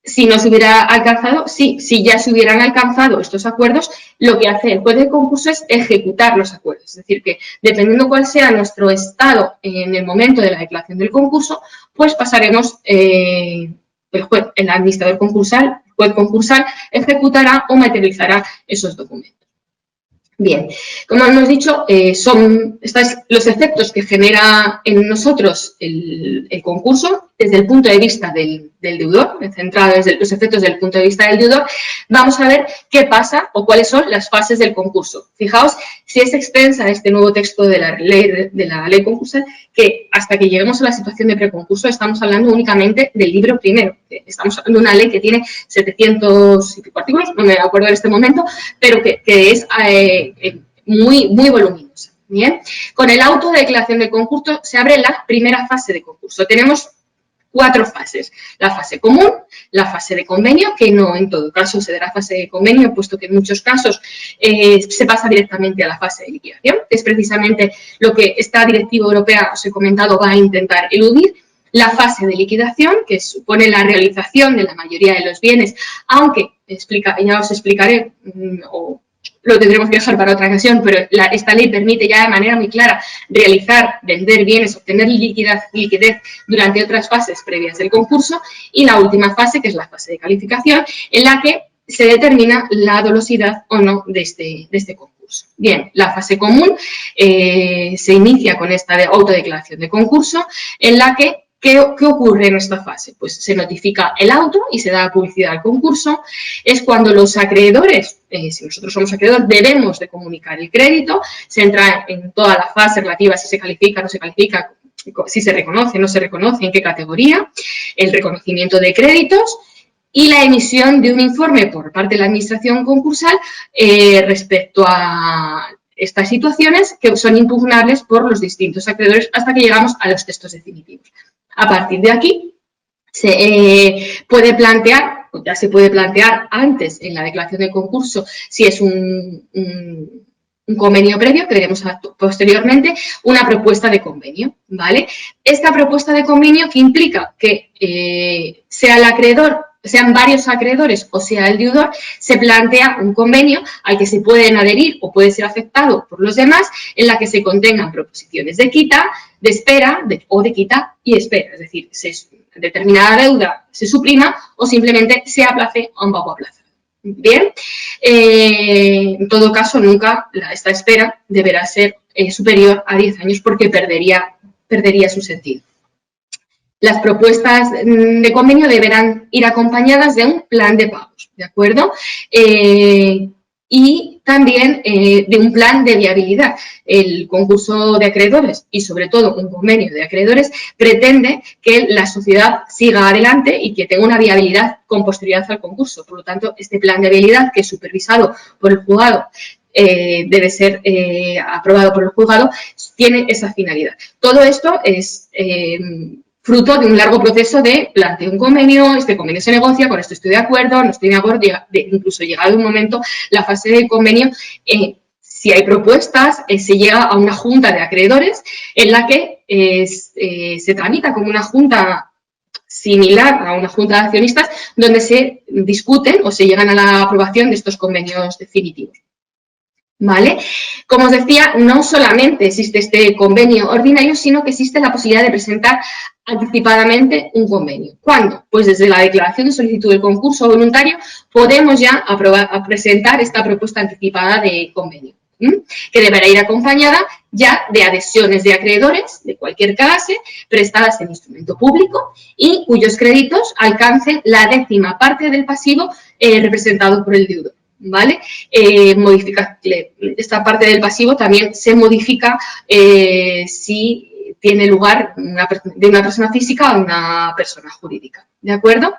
Si no se hubiera alcanzado, si ya se hubieran alcanzado estos acuerdos, lo que hace el juez de concurso es ejecutar los acuerdos. Es decir, que dependiendo cuál sea nuestro estado en el momento de la declaración del concurso, pues pasaremos, el administrador concursal, el juez concursal, ejecutará o materializará esos documentos. Bien, como hemos dicho, son los efectos que genera en nosotros el concurso desde el punto de vista del deudor, centrado desde los efectos desde el punto de vista del deudor. Vamos a ver qué pasa o cuáles son las fases del concurso. Fijaos si es extensa este nuevo texto de la ley concursal, que hasta que lleguemos a la situación de preconcurso estamos hablando únicamente del libro primero. Estamos hablando de una ley que tiene 700 y pico artículos, no me acuerdo en este momento, pero que es muy voluminosa. Bien, con el auto de declaración de concurso se abre la primera fase de concurso. Tenemos 4 fases: la fase común, la fase de convenio, que no en todo caso se dará fase de convenio, puesto que en muchos casos se pasa directamente a la fase de liquidación, que es precisamente lo que esta directiva europea, os he comentado, va a intentar eludir. La fase de liquidación, que supone la realización de la mayoría de los bienes, aunque ya os explicaré, o lo tendremos que dejar para otra ocasión, pero esta ley permite ya de manera muy clara vender bienes, obtener liquidez durante otras fases previas del concurso, y la última fase, que es la fase de calificación, en la que se determina la dolosidad o no de este concurso. Bien, la fase común se inicia con esta autodeclaración de concurso, en la que ¿qué ocurre en esta fase? Pues se notifica el auto y se da publicidad al concurso. Es cuando los acreedores, si nosotros somos acreedores, debemos de comunicar el crédito. Se entra en toda la fase relativa a si se califica, no se califica, si se reconoce, no se reconoce, en qué categoría, el reconocimiento de créditos y la emisión de un informe por parte de la administración concursal respecto a estas situaciones que son impugnables por los distintos acreedores hasta que llegamos a los textos definitivos. A partir de aquí, se puede plantear, o ya se puede plantear antes en la declaración de concurso, si es un convenio previo, que veremos posteriormente, una propuesta de convenio, ¿vale? Esta propuesta de convenio que implica que sea el acreedor, sean varios acreedores o sea el deudor, se plantea un convenio al que se pueden adherir o puede ser aceptado por los demás, en la que se contengan proposiciones de quita, de espera o de quita y espera, es decir, determinada deuda se suprima o simplemente se aplace a un pago aplazado. Bien, en todo caso nunca esta espera deberá ser superior a 10 años porque perdería su sentido. Las propuestas de convenio deberán ir acompañadas de un plan de pagos, ¿de acuerdo? Y también de un plan de viabilidad. El concurso de acreedores y sobre todo un convenio de acreedores pretende que la sociedad siga adelante y que tenga una viabilidad con posterioridad al concurso. Por lo tanto, este plan de viabilidad, que es supervisado por el juzgado, debe ser aprobado por el juzgado, tiene esa finalidad. Todo esto es fruto de un largo proceso de planteo un convenio, este convenio se negocia, con esto estoy de acuerdo, no estoy de acuerdo, incluso llegado un momento, la fase del convenio, si hay propuestas, se llega a una junta de acreedores en la que se tramita como una junta similar a una junta de accionistas donde se discuten o se llegan a la aprobación de estos convenios definitivos. ¿Vale? Como os decía, no solamente existe este convenio ordinario, sino que existe la posibilidad de presentar anticipadamente un convenio. ¿Cuándo? Pues desde la declaración de solicitud del concurso voluntario podemos ya presentar esta propuesta anticipada de convenio, que deberá ir acompañada ya de adhesiones de acreedores de cualquier clase prestadas en instrumento público y cuyos créditos alcancen la 10ª parte del pasivo representado por el deudor. ¿vale? Esta parte del pasivo también se modifica si tiene lugar de una persona física a una persona jurídica, ¿de acuerdo?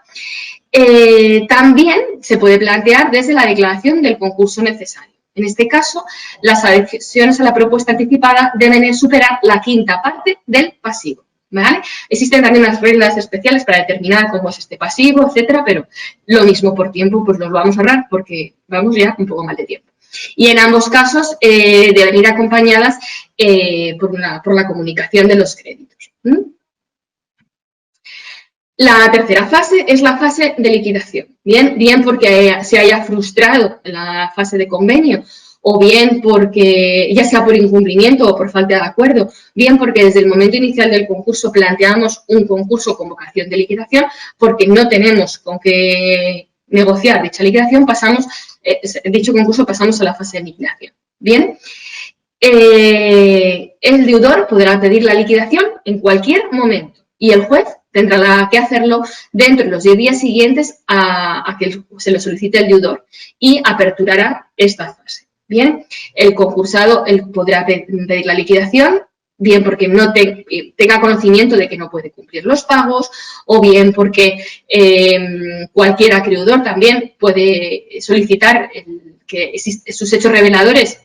También se puede plantear desde la declaración del concurso necesario. En este caso, las adhesiones a la propuesta anticipada deben superar la quinta parte del pasivo, ¿vale? Existen también unas reglas especiales para determinar cómo es este pasivo, etcétera, pero lo mismo por tiempo, pues nos lo vamos a ahorrar porque vamos ya un poco mal de tiempo. Y en ambos casos deben ir acompañadas por la comunicación de los créditos. La tercera fase es la fase de liquidación. Bien porque se haya frustrado la fase de convenio, o bien porque, ya sea por incumplimiento o por falta de acuerdo, bien porque desde el momento inicial del concurso planteamos un concurso con vocación de liquidación, porque no tenemos con qué negociar dicha liquidación, dicho concurso pasamos a la fase de liquidación. Bien, el deudor podrá pedir la liquidación en cualquier momento y el juez tendrá que hacerlo dentro de los 10 días siguientes a que se le solicite el deudor y aperturará esta fase. Bien, el concursado podrá pedir la liquidación, bien porque no tenga conocimiento de que no puede cumplir los pagos, o bien porque cualquier acreedor también puede solicitar que sus hechos reveladores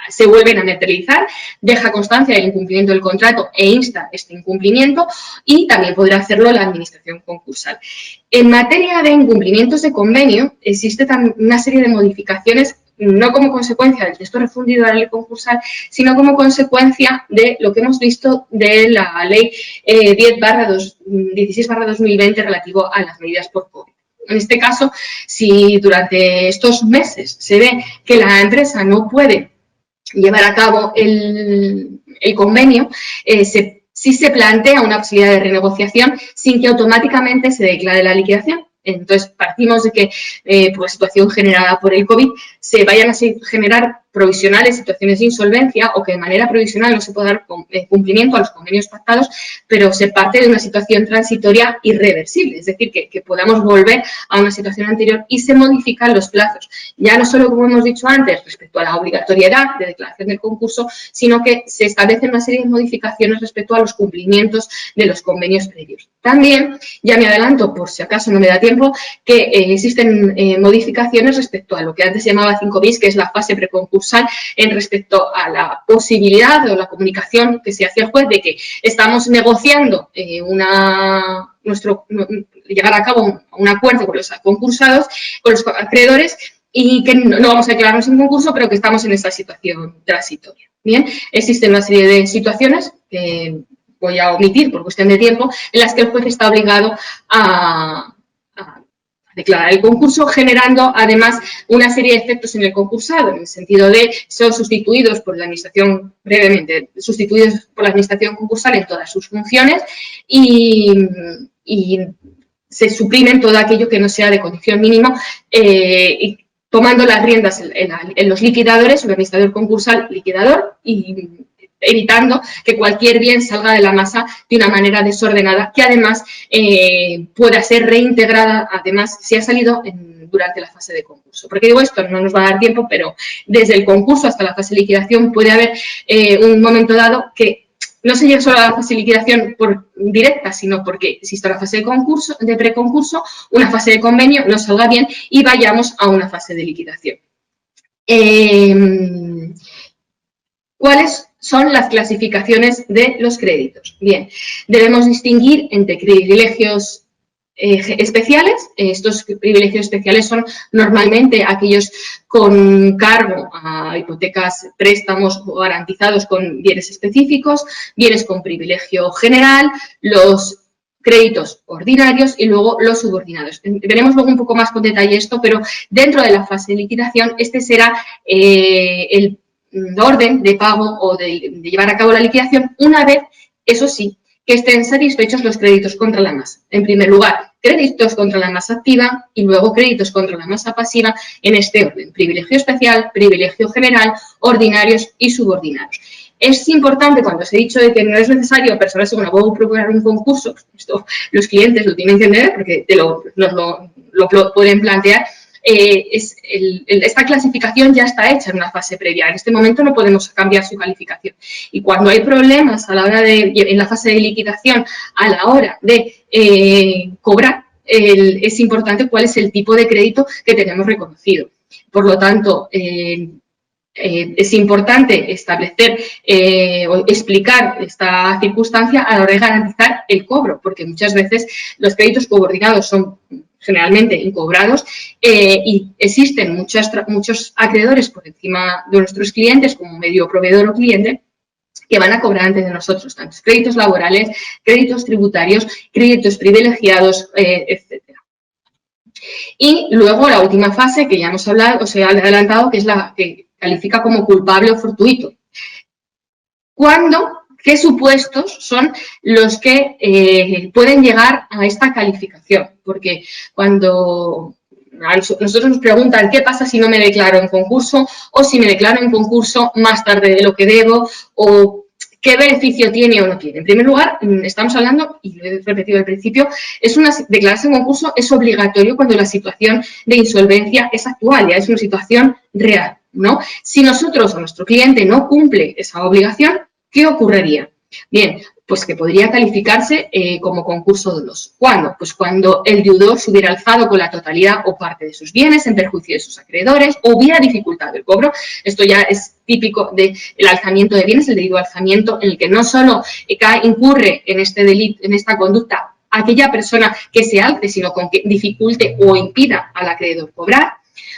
se vuelven a materializar, deja constancia del incumplimiento del contrato e insta este incumplimiento, y también podrá hacerlo la administración concursal. En materia de incumplimientos de convenio, existe una serie de modificaciones, no como consecuencia del texto refundido de la ley concursal, sino como consecuencia de lo que hemos visto de la ley 16/2020 relativo a las medidas por COVID. En este caso, si durante estos meses se ve que la empresa no puede llevar a cabo el convenio, sí se plantea una posibilidad de renegociación sin que automáticamente se declare la liquidación. Entonces, partimos de que por la situación generada por el COVID se vayan a generar provisionales situaciones de insolvencia, o que de manera provisional no se pueda dar cumplimiento a los convenios pactados, pero se parte de una situación transitoria irreversible, es decir, que podamos volver a una situación anterior, y se modifican los plazos. Ya no solo, como hemos dicho antes, respecto a la obligatoriedad de declaración del concurso, sino que se establecen una serie de modificaciones respecto a los cumplimientos de los convenios previos. También, ya me adelanto, por si acaso no me da tiempo, que existen modificaciones respecto a lo que antes se llamaba 5 bis, que es la fase preconcursal, en respecto a la posibilidad o la comunicación que se hace al juez de que estamos negociando llevar a cabo un acuerdo con los concursados, con los acreedores, y que no vamos a declararnos en concurso, pero que estamos en esa situación transitoria. Bien, existen una serie de situaciones que voy a omitir por cuestión de tiempo, en las que el juez está obligado a declarar el concurso, generando además una serie de efectos en el concursado, en el sentido de son sustituidos por la administración, brevemente, sustituidos por la administración concursal en todas sus funciones, y se suprimen todo aquello que no sea de condición mínima, y tomando las riendas en los liquidadores, el administrador concursal liquidador, y evitando que cualquier bien salga de la masa de una manera desordenada, que además pueda ser reintegrada, además, si ha salido durante la fase de concurso. ¿Por qué digo esto? No nos va a dar tiempo, pero desde el concurso hasta la fase de liquidación puede haber un momento dado que no se llegue solo a la fase de liquidación por directa, sino porque existe la fase de preconcurso, una fase de convenio, no salga bien y vayamos a una fase de liquidación. ¿Cuáles son las clasificaciones de los créditos? Bien, debemos distinguir entre privilegios especiales. Estos privilegios especiales son normalmente aquellos con cargo a hipotecas, préstamos garantizados con bienes específicos, bienes con privilegio general, los créditos ordinarios y luego los subordinados. Veremos luego un poco más con detalle esto, pero dentro de la fase de liquidación este será el orden de pago o de llevar a cabo la liquidación una vez, eso sí, que estén satisfechos los créditos contra la masa. En primer lugar, créditos contra la masa activa y luego créditos contra la masa pasiva en este orden: privilegio especial, privilegio general, ordinarios y subordinados. Es importante, cuando os he dicho de que no es necesario personarse con abogado procurar un concurso, esto los clientes lo tienen que entender porque nos lo pueden plantear, esta clasificación ya está hecha en una fase previa. En este momento no podemos cambiar su calificación. Y cuando hay problemas a la hora en la fase de liquidación, a la hora de cobrar, es importante cuál es el tipo de crédito que tenemos reconocido. Por lo tanto, es importante establecer o explicar esta circunstancia a la hora de garantizar el cobro, porque muchas veces los créditos subordinados son generalmente incobrados y existen muchos acreedores por encima de nuestros clientes como medio proveedor o cliente que van a cobrar antes de nosotros, tanto créditos laborales, créditos tributarios, créditos privilegiados, etcétera. Y luego la última fase que ya hemos hablado, o sea, adelantado, que es la que califica como culpable o fortuito. ¿Qué supuestos son los que pueden llegar a esta calificación? Porque cuando a nosotros nos preguntan qué pasa si no me declaro en concurso o si me declaro en concurso más tarde de lo que debo o qué beneficio tiene o no tiene. En primer lugar, estamos hablando, y lo he repetido al principio, declararse en concurso es obligatorio cuando la situación de insolvencia es actual, ya es una situación real, ¿no? Si nosotros o nuestro cliente no cumple esa obligación, ¿qué ocurriría? Bien, pues que podría calificarse como concurso doloso. ¿Cuándo? Pues cuando el deudor se hubiera alzado con la totalidad o parte de sus bienes en perjuicio de sus acreedores o hubiera dificultado el cobro. Esto ya es típico del alzamiento de bienes, el debido alzamiento, en el que no solo incurre en este delito, en esta conducta, aquella persona que se alce, sino con que dificulte o impida al acreedor cobrar.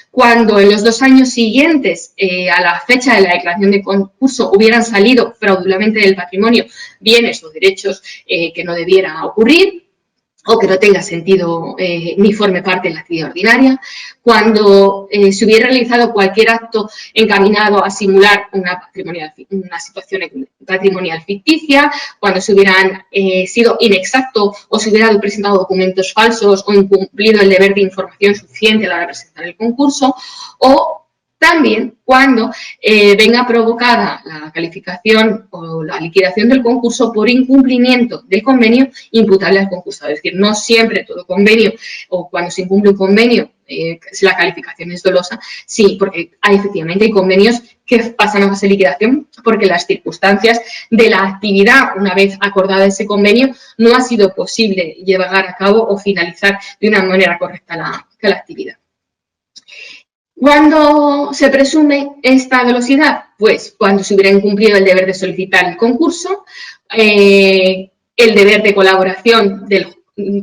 Cuando en los 2 años siguientes a la fecha de la declaración de concurso hubieran salido fraudulentamente del patrimonio bienes o derechos que no debiera ocurrir o que no tenga sentido ni forme parte de la actividad ordinaria, cuando se hubiera realizado cualquier acto encaminado a simular una situación patrimonial ficticia, cuando se hubieran sido inexacto o se hubieran presentado documentos falsos o incumplido el deber de información suficiente a la hora de presentar el concurso, o también cuando venga provocada la calificación o la liquidación del concurso por incumplimiento del convenio imputable al concursado. Es decir, no siempre todo convenio o cuando se incumple un convenio la calificación es dolosa, sí, porque efectivamente hay convenios que pasan a fase de liquidación porque las circunstancias de la actividad, una vez acordada ese convenio, no ha sido posible llevar a cabo o finalizar de una manera correcta la actividad. ¿Cuándo se presume esta dolosidad? Pues cuando se hubiera incumplido el deber de solicitar el concurso, el deber de colaboración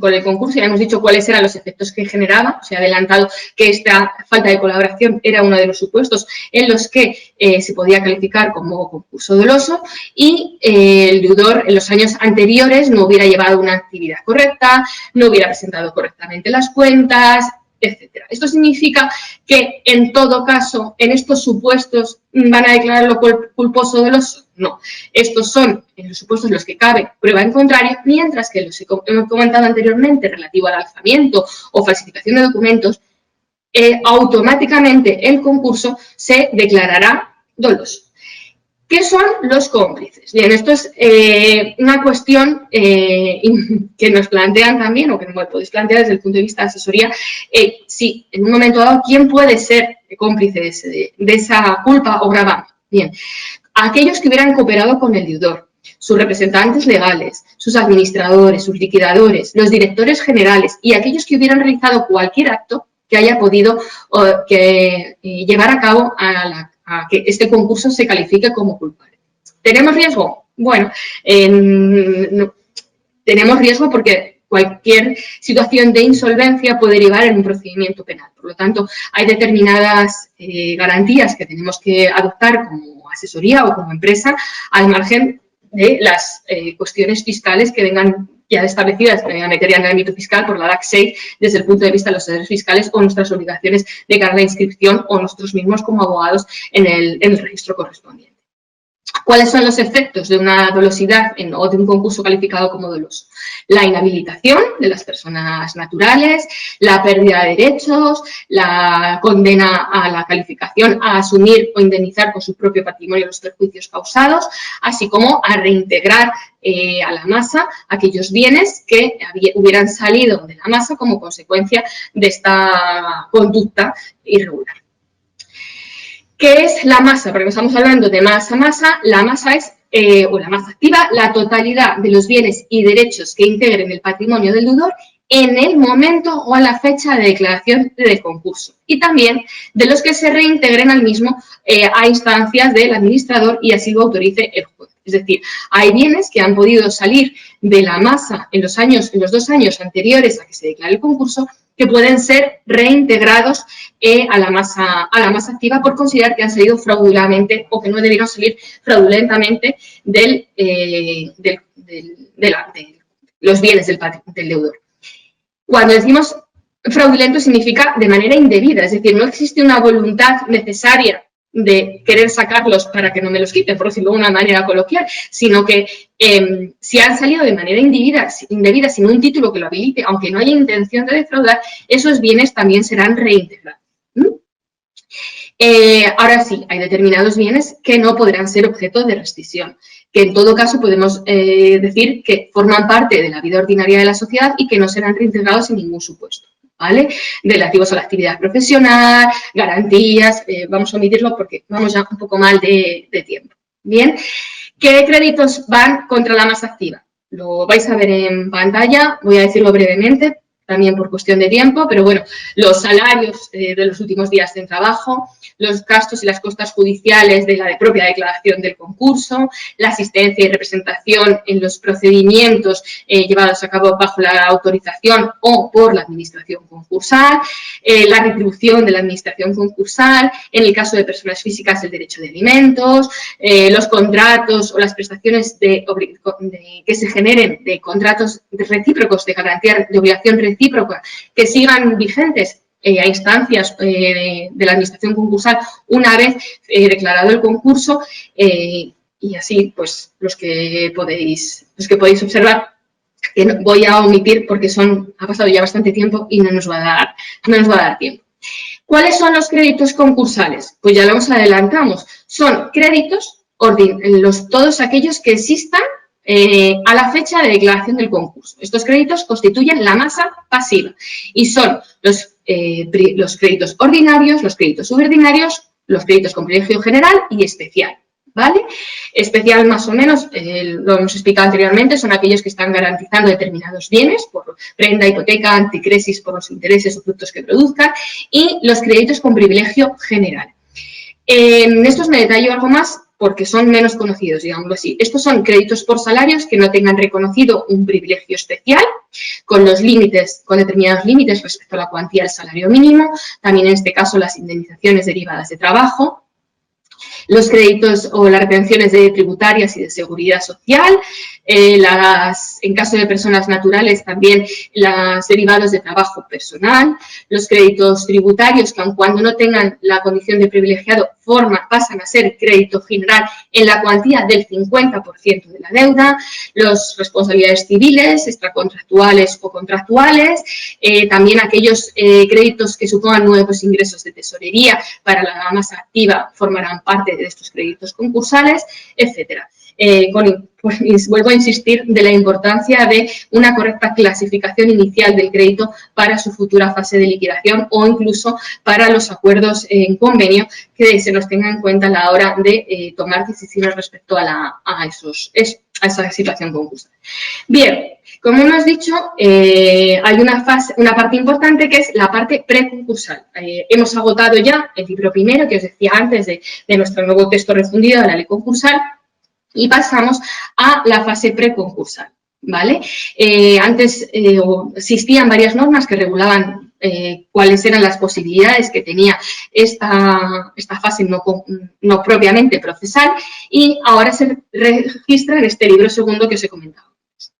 con el concurso, ya hemos dicho cuáles eran los efectos que generaba, se ha adelantado que esta falta de colaboración era uno de los supuestos en los que se podía calificar como concurso doloso y el deudor en los años anteriores no hubiera llevado una actividad correcta, no hubiera presentado correctamente las cuentas, etcétera. Esto significa que, en todo caso, en estos supuestos van a declararlo culposo doloso. No, estos son los supuestos en los que cabe prueba en contrario, mientras que los que hemos comentado anteriormente relativo al alzamiento o falsificación de documentos, automáticamente el concurso se declarará doloso. ¿Qué son los cómplices? Bien, esto es una cuestión que nos plantean también, o que me podéis plantear desde el punto de vista de asesoría, si en un momento dado, ¿quién puede ser cómplice de esa culpa o gravamen? Bien, aquellos que hubieran cooperado con el deudor, sus representantes legales, sus administradores, sus liquidadores, los directores generales y aquellos que hubieran realizado cualquier acto que haya podido llevar a cabo a que este concurso se califique como culpable. ¿Tenemos riesgo? Bueno, tenemos riesgo porque cualquier situación de insolvencia puede derivar en un procedimiento penal. Por lo tanto, hay determinadas garantías que tenemos que adoptar como asesoría o como empresa al margen de las cuestiones fiscales que vengan ya establecidas en materia en el ámbito fiscal por la DAC 6 desde el punto de vista de los deberes fiscales o nuestras obligaciones de cara a la inscripción o nosotros mismos como abogados en el registro correspondiente. ¿Cuáles son los efectos de una dolosidad o de un concurso calificado como doloso? La inhabilitación de las personas naturales, la pérdida de derechos, la condena a la calificación a asumir o indemnizar con su propio patrimonio los perjuicios causados, así como a reintegrar a la masa aquellos bienes que hubieran salido de la masa como consecuencia de esta conducta irregular. ¿Qué es la masa? Porque estamos hablando de masa. La masa es, o la masa activa, la totalidad de los bienes y derechos que integren el patrimonio del deudor en el momento o a la fecha de declaración del concurso. Y también de los que se reintegren al mismo a instancias del administrador y así lo autorice el juez. Es decir, hay bienes que han podido salir de la masa en los 2 años anteriores a que se declare el concurso, que pueden ser reintegrados a la masa activa por considerar que han salido fraudulentamente o que no debieron salir fraudulentamente de los bienes del deudor. Cuando decimos fraudulento significa de manera indebida, es decir, no existe una voluntad necesaria de querer sacarlos para que no me los quiten, por decirlo de una manera coloquial, sino que si han salido de manera indebida, sin un título que lo habilite, aunque no haya intención de defraudar, esos bienes también serán reintegrados. Ahora sí, hay determinados bienes que no podrán ser objeto de rescisión, que en todo caso podemos decir que forman parte de la vida ordinaria de la sociedad y que no serán reintegrados en ningún supuesto, ¿vale? Relativos a la actividad profesional, garantías, vamos a omitirlo porque vamos ya un poco mal de tiempo. Bien, ¿qué créditos van contra la masa activa? Lo vais a ver en pantalla, voy a decirlo brevemente, también por cuestión de tiempo, pero bueno, los salarios de los últimos días de trabajo, los gastos y las costas judiciales de la propia declaración del concurso, la asistencia y representación en los procedimientos llevados a cabo bajo la autorización o por la administración concursal, la retribución de la administración concursal, en el caso de personas físicas el derecho de alimentos, los contratos o las prestaciones que se generen de contratos recíprocos de garantía de obligación recíproca que sigan vigentes a instancias de la administración concursal una vez declarado el concurso y así pues los que podéis observar, que no, voy a omitir porque ha pasado ya bastante tiempo y no nos va a dar tiempo. ¿Cuáles son los créditos concursales? Pues ya los adelantamos. Son créditos, todos aquellos que existan a la fecha de declaración del concurso. Estos créditos constituyen la masa pasiva y son los créditos ordinarios, los créditos subordinarios, los créditos con privilegio general y especial, ¿vale? Especial más o menos, lo hemos explicado anteriormente, son aquellos que están garantizando determinados bienes por prenda, hipoteca, anticresis por los intereses o frutos que produzcan y los créditos con privilegio general. En estos me detallo algo más porque son menos conocidos, digámoslo así. Estos son créditos por salarios que no tengan reconocido un privilegio especial, con determinados límites respecto a la cuantía del salario mínimo, también en este caso las indemnizaciones derivadas de trabajo, los créditos o las retenciones de tributarias y de seguridad social, en caso de personas naturales también los derivados de trabajo personal, los créditos tributarios que aun cuando no tengan la condición de privilegiado pasan a ser crédito general en la cuantía del 50% de la deuda, las responsabilidades civiles, extracontractuales o contractuales, también aquellos créditos que supongan nuevos ingresos de tesorería para la masa activa formarán parte de estos créditos concursales, etcétera. Vuelvo a insistir de la importancia de una correcta clasificación inicial del crédito para su futura fase de liquidación o incluso para los acuerdos en convenio que se nos tenga en cuenta a la hora de tomar decisiones respecto a esa situación concursal. Bien, como hemos dicho, hay una parte importante que es la parte preconcursal. Hemos agotado ya el libro primero que os decía antes de nuestro nuevo texto refundido de la ley concursal. Y pasamos a la fase preconcursal, ¿vale? Antes existían varias normas que regulaban cuáles eran las posibilidades que tenía esta fase no propiamente procesal y ahora se registra en este libro segundo que os he comentado,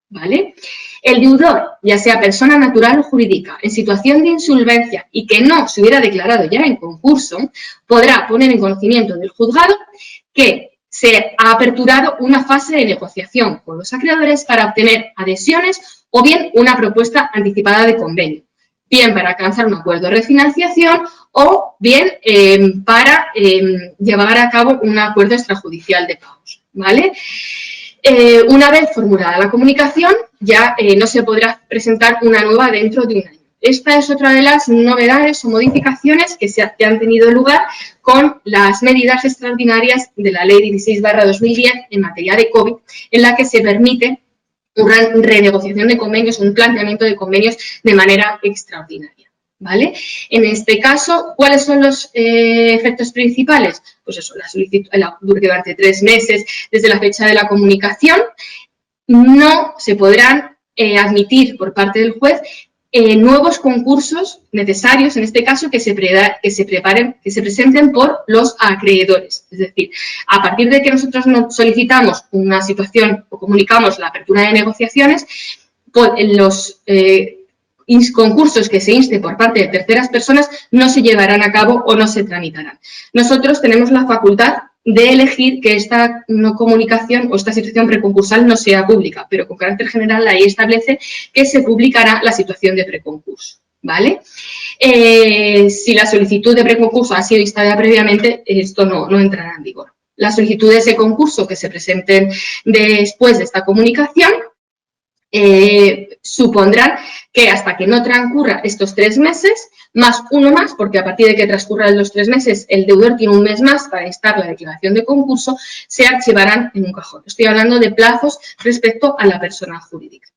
¿vale? El deudor, ya sea persona natural o jurídica, en situación de insolvencia y que no se hubiera declarado ya en concurso, podrá poner en conocimiento del juzgado que se ha aperturado una fase de negociación con los acreedores para obtener adhesiones o bien una propuesta anticipada de convenio, bien para alcanzar un acuerdo de refinanciación o bien para llevar a cabo un acuerdo extrajudicial de pagos, ¿vale? Una vez formulada la comunicación, ya no se podrá presentar una nueva dentro de un año. Esta es otra de las novedades o modificaciones que han tenido lugar con las medidas extraordinarias de la Ley 16/2010 en materia de COVID, en la que se permite una renegociación de convenios, un planteamiento de convenios de manera extraordinaria, ¿vale? En este caso, ¿cuáles son los efectos principales? Pues eso, la solicitud durante 3 meses desde la fecha de la comunicación, no se podrán admitir por parte del juez nuevos concursos necesarios, en este caso, que se presenten por los acreedores. Es decir, a partir de que nosotros solicitamos una situación o comunicamos la apertura de negociaciones, los concursos que se insten por parte de terceras personas no se llevarán a cabo o no se tramitarán. Nosotros tenemos la facultad de elegir que esta no comunicación o esta situación preconcursal no sea pública, pero con carácter general la ley establece que se publicará la situación de preconcurso, ¿vale? Si la solicitud de preconcurso ha sido instalada previamente, esto no entrará en vigor. Las solicitudes de concurso que se presenten después de esta comunicación supondrán que hasta que no transcurra estos 3 meses, más uno más, porque a partir de que transcurran los 3 meses, el deudor tiene un mes más para instar la declaración de concurso, se archivarán en un cajón. Estoy hablando de plazos respecto a la persona jurídica.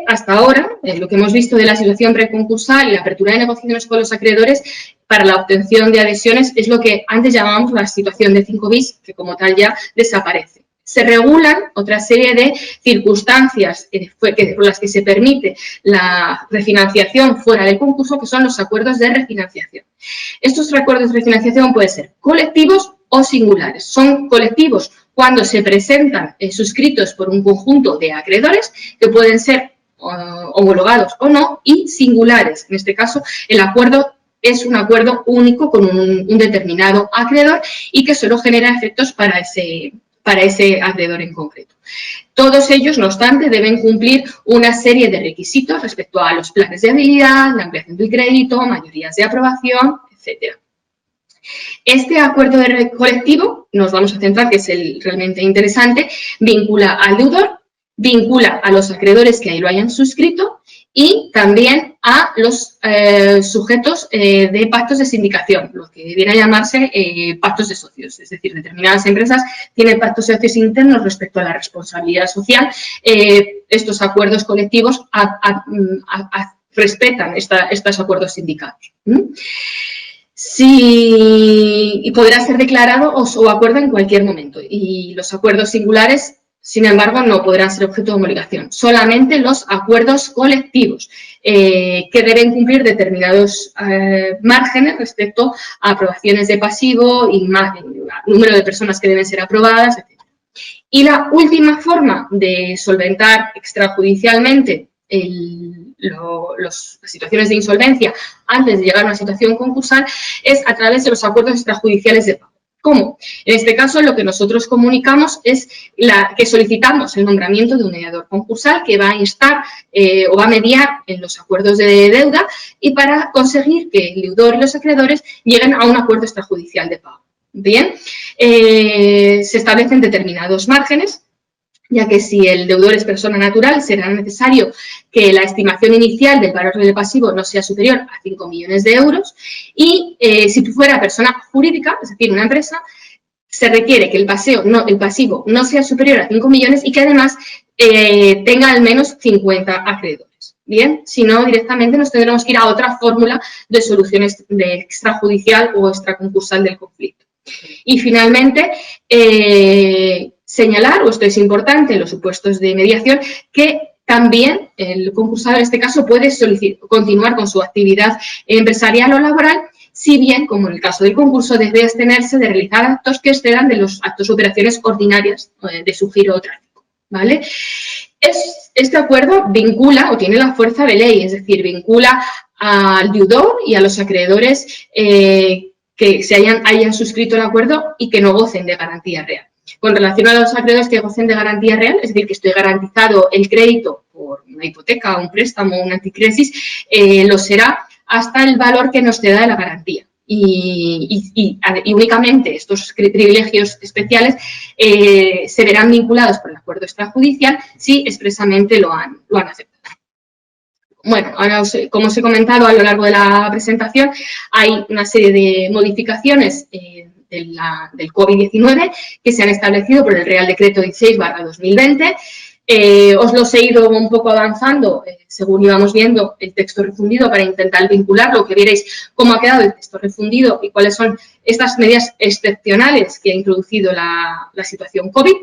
Hasta ahora, lo que hemos visto de la situación preconcursal y la apertura de negociaciones con los acreedores para la obtención de adhesiones es lo que antes llamábamos la situación de 5 bis, que como tal ya desaparece. Se regulan otra serie de circunstancias por las que se permite la refinanciación fuera del concurso, que son los acuerdos de refinanciación. Estos acuerdos de refinanciación pueden ser colectivos o singulares. Son colectivos cuando se presentan suscritos por un conjunto de acreedores, que pueden ser homologados o no, y singulares. En este caso, el acuerdo es un acuerdo único con un determinado acreedor y que solo genera efectos para ese acreedor en concreto. Todos ellos, no obstante, deben cumplir una serie de requisitos respecto a los planes de habilidad, la ampliación del crédito, mayorías de aprobación, etc. Este acuerdo colectivo, nos vamos a centrar, que es el realmente interesante, vincula al deudor, vincula a los acreedores que ahí lo hayan suscrito y también a los sujetos de pactos de sindicación, lo que viene a llamarse pactos de socios. Es decir, determinadas empresas tienen pactos de socios internos respecto a la responsabilidad social. Estos acuerdos colectivos respetan estos acuerdos sindicatos. Y podrá ser declarado o acuerdo en cualquier momento. Y los acuerdos singulares, sin embargo, no podrán ser objeto de homologación. Solamente los acuerdos colectivos, que deben cumplir determinados márgenes respecto a aprobaciones de pasivo y número de personas que deben ser aprobadas, etc. Y la última forma de solventar extrajudicialmente las situaciones de insolvencia antes de llegar a una situación concursal es a través de los acuerdos extrajudiciales de pago. ¿Cómo? En este caso, lo que nosotros comunicamos es que solicitamos el nombramiento de un mediador concursal que va a instar o va a mediar en los acuerdos de deuda y para conseguir que el deudor y los acreedores lleguen a un acuerdo extrajudicial de pago. Bien, se establecen determinados márgenes, ya que si el deudor es persona natural, será necesario que la estimación inicial del valor del pasivo no sea superior a 5 millones de euros y si fuera persona jurídica, es decir, una empresa, se requiere que el pasivo no sea superior a 5 millones y que además tenga al menos 50 acreedores. Bien, si no, directamente nos tendremos que ir a otra fórmula de soluciones de extrajudicial o extraconcursal del conflicto. Y finalmente, señalar, o esto es importante en los supuestos de mediación, que también el concursado en este caso puede continuar con su actividad empresarial o laboral, si bien, como en el caso del concurso, debe abstenerse de realizar actos que excedan de los actos o operaciones ordinarias de su giro tráfico, ¿vale? Este acuerdo vincula o tiene la fuerza de ley, es decir, vincula al deudor y a los acreedores que hayan suscrito el acuerdo y que no gocen de garantía real. Con relación a los acreedores que gocen de garantía real, es decir, que estoy garantizado el crédito por una hipoteca, un préstamo, un anticrisis, lo será hasta el valor que nos ceda de la garantía. Y únicamente estos privilegios especiales se verán vinculados por el acuerdo extrajudicial si expresamente lo han aceptado. Bueno, ahora, como os he comentado a lo largo de la presentación, hay una serie de modificaciones del COVID-19 que se han establecido por el Real Decreto 16/2020. Os los he ido un poco avanzando según íbamos viendo el texto refundido para intentar vincularlo, que vierais cómo ha quedado el texto refundido y cuáles son estas medidas excepcionales que ha introducido la situación COVID,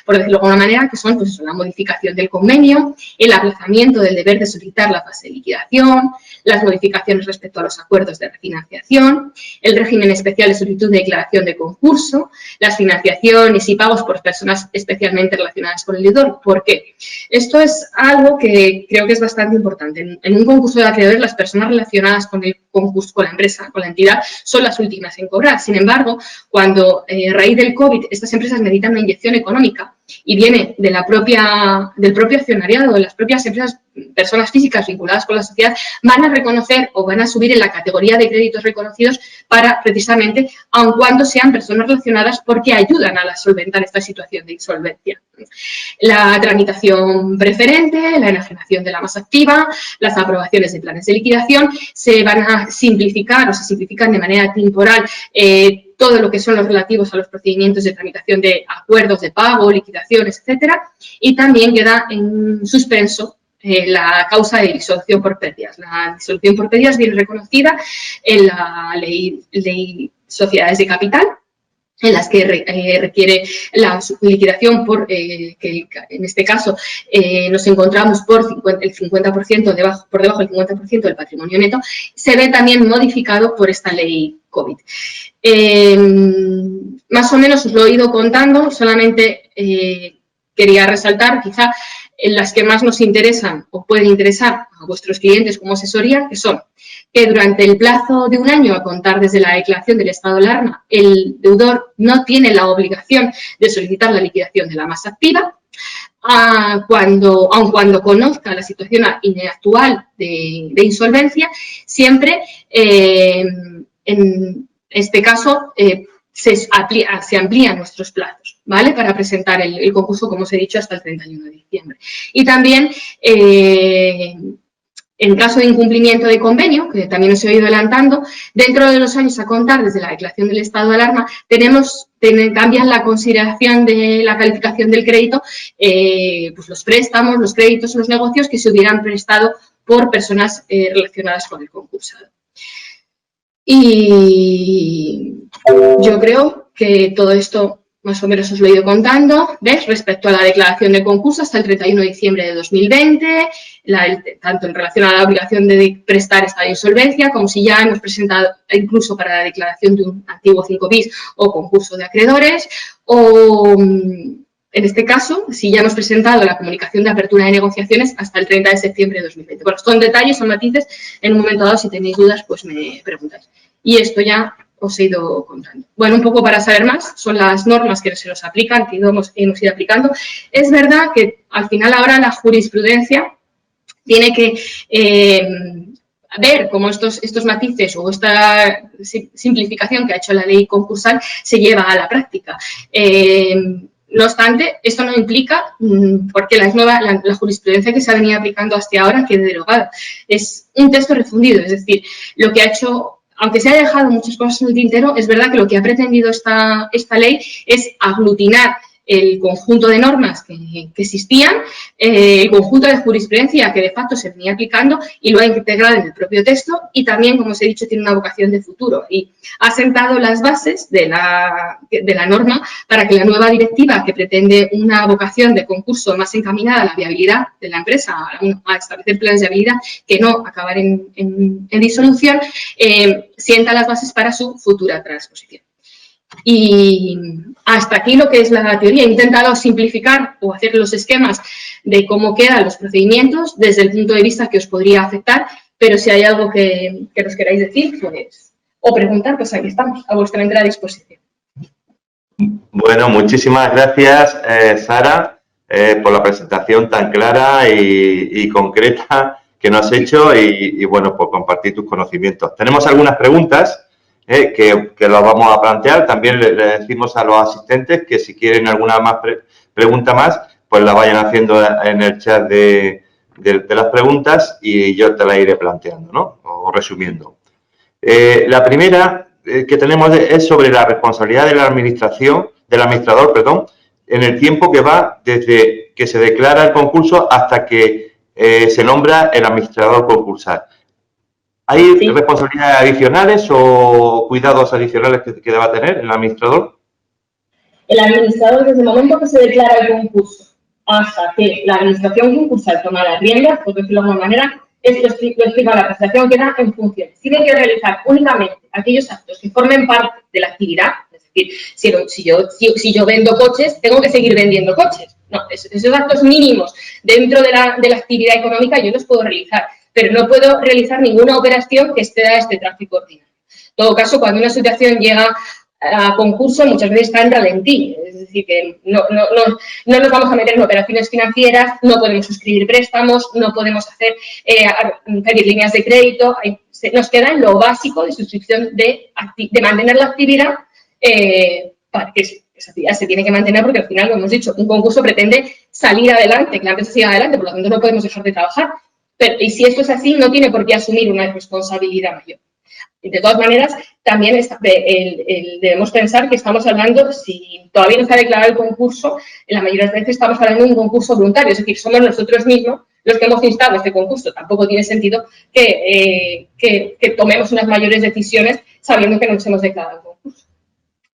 por decirlo de alguna manera, que son pues, la modificación del convenio, el aplazamiento del deber de solicitar la fase de liquidación, las modificaciones respecto a los acuerdos de refinanciación, el régimen especial de solicitud de declaración de concurso, las financiaciones y pagos por personas especialmente relacionadas con el deudor. ¿Por qué? Esto es algo que creo que es bastante importante. En un concurso de acreedores, las personas relacionadas con el concurso, con la empresa, con la entidad, son las últimas en cobrar. Sin embargo, cuando a raíz del COVID estas empresas necesitan una inyección económica y viene de del propio accionariado, de las propias empresas, personas físicas vinculadas con la sociedad, van a reconocer o van a subir en la categoría de créditos reconocidos para precisamente, aun cuando sean personas relacionadas, porque ayudan a solventar esta situación de insolvencia. La tramitación preferente, la enajenación de la masa activa, las aprobaciones de planes de liquidación se van a simplificar o se simplifican de manera temporal todo lo que son los relativos a los procedimientos de tramitación de acuerdos de pago, liquidaciones, etcétera, y también queda en suspenso la causa de disolución por pérdidas. La disolución por pérdidas viene reconocida en la ley Sociedades de Capital, en las que requiere la liquidación por, que en este caso nos encontramos por el 50% por debajo del 50% del patrimonio neto, se ve también modificado por esta ley COVID. Más o menos os lo he ido contando, solamente quería resaltar quizá en las que más nos interesan o pueden interesar a vuestros clientes como asesoría, que son que durante el plazo de un año a contar desde la declaración del estado de alarma, el deudor no tiene la obligación de solicitar la liquidación de la masa activa, aun cuando conozca la situación actual de insolvencia, siempre en este caso se amplían nuestros plazos, ¿vale? Para presentar el concurso, como os he dicho, hasta el 31 de diciembre. Y también, en caso de incumplimiento de convenio, que también os he ido adelantando, dentro de los años a contar desde la declaración del estado de alarma, cambian la consideración de la calificación del crédito, pues los préstamos, los créditos, los negocios que se hubieran prestado por personas relacionadas con el concursado. Y yo creo que todo esto más o menos os lo he ido contando. ¿Ves? Respecto a la declaración de concurso hasta el 31 de diciembre de 2020, tanto en relación a la obligación de prestar esta insolvencia, como si ya hemos presentado incluso para la declaración de un antiguo 5 bis o concurso de acreedores, o en este caso, si ya hemos presentado la comunicación de apertura de negociaciones hasta el 30 de septiembre de 2020. Bueno, son detalles, son matices. En un momento dado, si tenéis dudas, pues me preguntáis. Y esto ya os he ido contando. Bueno, un poco para saber más, son las normas que se nos aplican, que hemos ido aplicando. Es verdad que al final ahora la jurisprudencia tiene que ver cómo estos matices o esta simplificación que ha hecho la ley concursal se lleva a la práctica. No obstante, esto no implica, porque la jurisprudencia que se ha venido aplicando hasta ahora quede derogada. Es un texto refundido, es decir, lo que ha hecho, aunque se ha dejado muchas cosas en el tintero, es verdad que lo que ha pretendido esta ley es aglutinar el conjunto de normas que existían, el conjunto de jurisprudencia que de facto se venía aplicando y lo ha integrado en el propio texto y también, como os he dicho, tiene una vocación de futuro y ha sentado las bases de la norma para que la nueva directiva, que pretende una vocación de concurso más encaminada a la viabilidad de la empresa, a establecer planes de viabilidad que no acabar en disolución, sienta las bases para su futura transposición. Y hasta aquí lo que es la teoría. He intentado simplificar o hacer los esquemas de cómo quedan los procedimientos desde el punto de vista que os podría afectar, pero si hay algo que nos queráis decir, pues o preguntar, pues aquí estamos, a vuestra entera disposición. Bueno, muchísimas gracias, Sara, por la presentación tan clara y concreta que nos has hecho y, bueno, por compartir tus conocimientos. Tenemos algunas preguntas que las vamos a plantear. También le decimos a los asistentes que si quieren alguna pregunta más, pues la vayan haciendo en el chat de las preguntas y yo te la iré planteando, ¿no? O resumiendo. La primera que tenemos es sobre la responsabilidad de la del administrador, perdón, en el tiempo que va desde que se declara el concurso hasta que se nombra el administrador concursal. ¿Hay responsabilidades adicionales o cuidados adicionales que deba tener el administrador? El administrador, desde el momento que se declara el concurso hasta que la administración concursal toma las riendas, por decirlo de alguna manera, esto explica la prestación que da en funciones. Tiene que realizar únicamente aquellos actos que formen parte de la actividad. Es decir, si yo vendo coches, tengo que seguir vendiendo coches. No, esos actos mínimos dentro de la actividad económica yo los puedo realizar, pero no puedo realizar ninguna operación que exceda este tráfico ordinario. En todo caso, cuando una asociación llega a concurso, muchas veces está en ralentí, es decir, que no nos vamos a meter en operaciones financieras, no podemos suscribir préstamos, no podemos pedir líneas de crédito, nos queda en lo básico de suscripción de mantener la actividad, para que esa actividad se tiene que mantener porque al final, lo hemos dicho, un concurso pretende salir adelante, que la empresa siga adelante, por lo tanto no podemos dejar de trabajar, y si esto es así, no tiene por qué asumir una responsabilidad mayor. De todas maneras, también debemos pensar que estamos hablando, si todavía no se ha declarado el concurso, la mayoría de las veces estamos hablando de un concurso voluntario, es decir, somos nosotros mismos los que hemos instado este concurso. Tampoco tiene sentido que tomemos unas mayores decisiones sabiendo que no nos hemos declarado el concurso.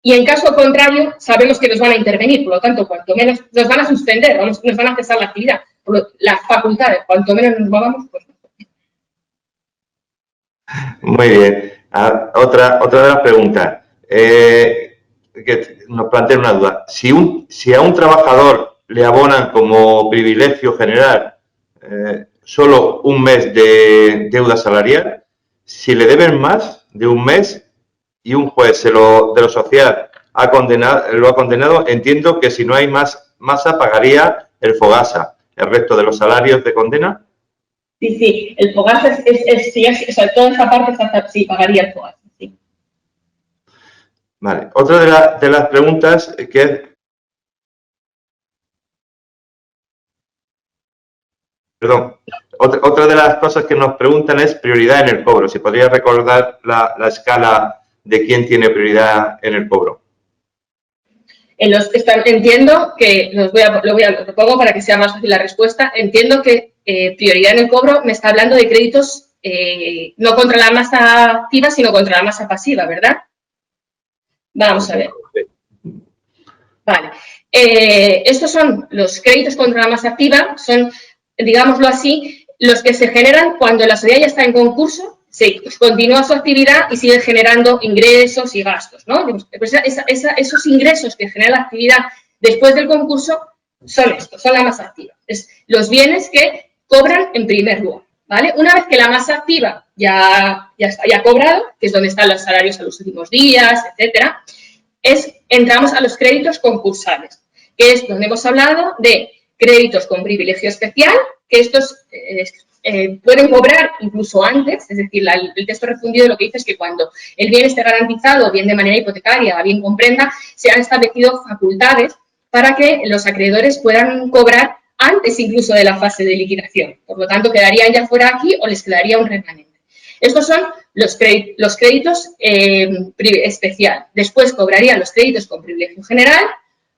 Y en caso contrario, sabemos que nos van a intervenir, por lo tanto, cuanto menos nos van a suspender, nos van a cesar la actividad, las facultades, cuanto menos nos movamos, pues. Muy bien. Otra de las preguntas que nos plantea una duda. Si a un trabajador le abonan como privilegio general solo un mes de deuda salarial, si le deben más de un mes y un juez de lo social lo ha condenado, entiendo que si no hay más masa pagaría el FOGASA. ¿El resto de los salarios de condena? Sí, el FOGASA toda esa parte sí pagaría el FOGASA, sí. Vale. Otra de las preguntas que es... Perdón. Otra de las cosas que nos preguntan es prioridad en el cobro. Si podría recordar la escala de quién tiene prioridad en el cobro. Entiendo que, lo pongo para que sea más fácil la respuesta, entiendo que prioridad en el cobro me está hablando de créditos no contra la masa activa, sino contra la masa pasiva, ¿verdad? Vamos a ver. Vale. Estos son los créditos contra la masa activa, son, digámoslo así, los que se generan cuando la sociedad ya está en concurso, se continúa su actividad y sigue generando ingresos y gastos, ¿no? Pues esos ingresos que genera la actividad después del concurso son la masa activa. Es los bienes que cobran en primer lugar, ¿vale? Una vez que la masa activa ya ha cobrado, que es donde están los salarios a los últimos días, etcétera, entramos a los créditos concursales, que es donde hemos hablado de créditos con privilegio especial, que estos pueden cobrar incluso antes, es decir, el texto refundido lo que dice es que cuando el bien esté garantizado, bien de manera hipotecaria, bien con prenda, se han establecido facultades para que los acreedores puedan cobrar antes incluso de la fase de liquidación. Por lo tanto, quedarían ya fuera aquí o les quedaría un remanente. Estos son los créditos especial. Después cobrarían los créditos con privilegio general.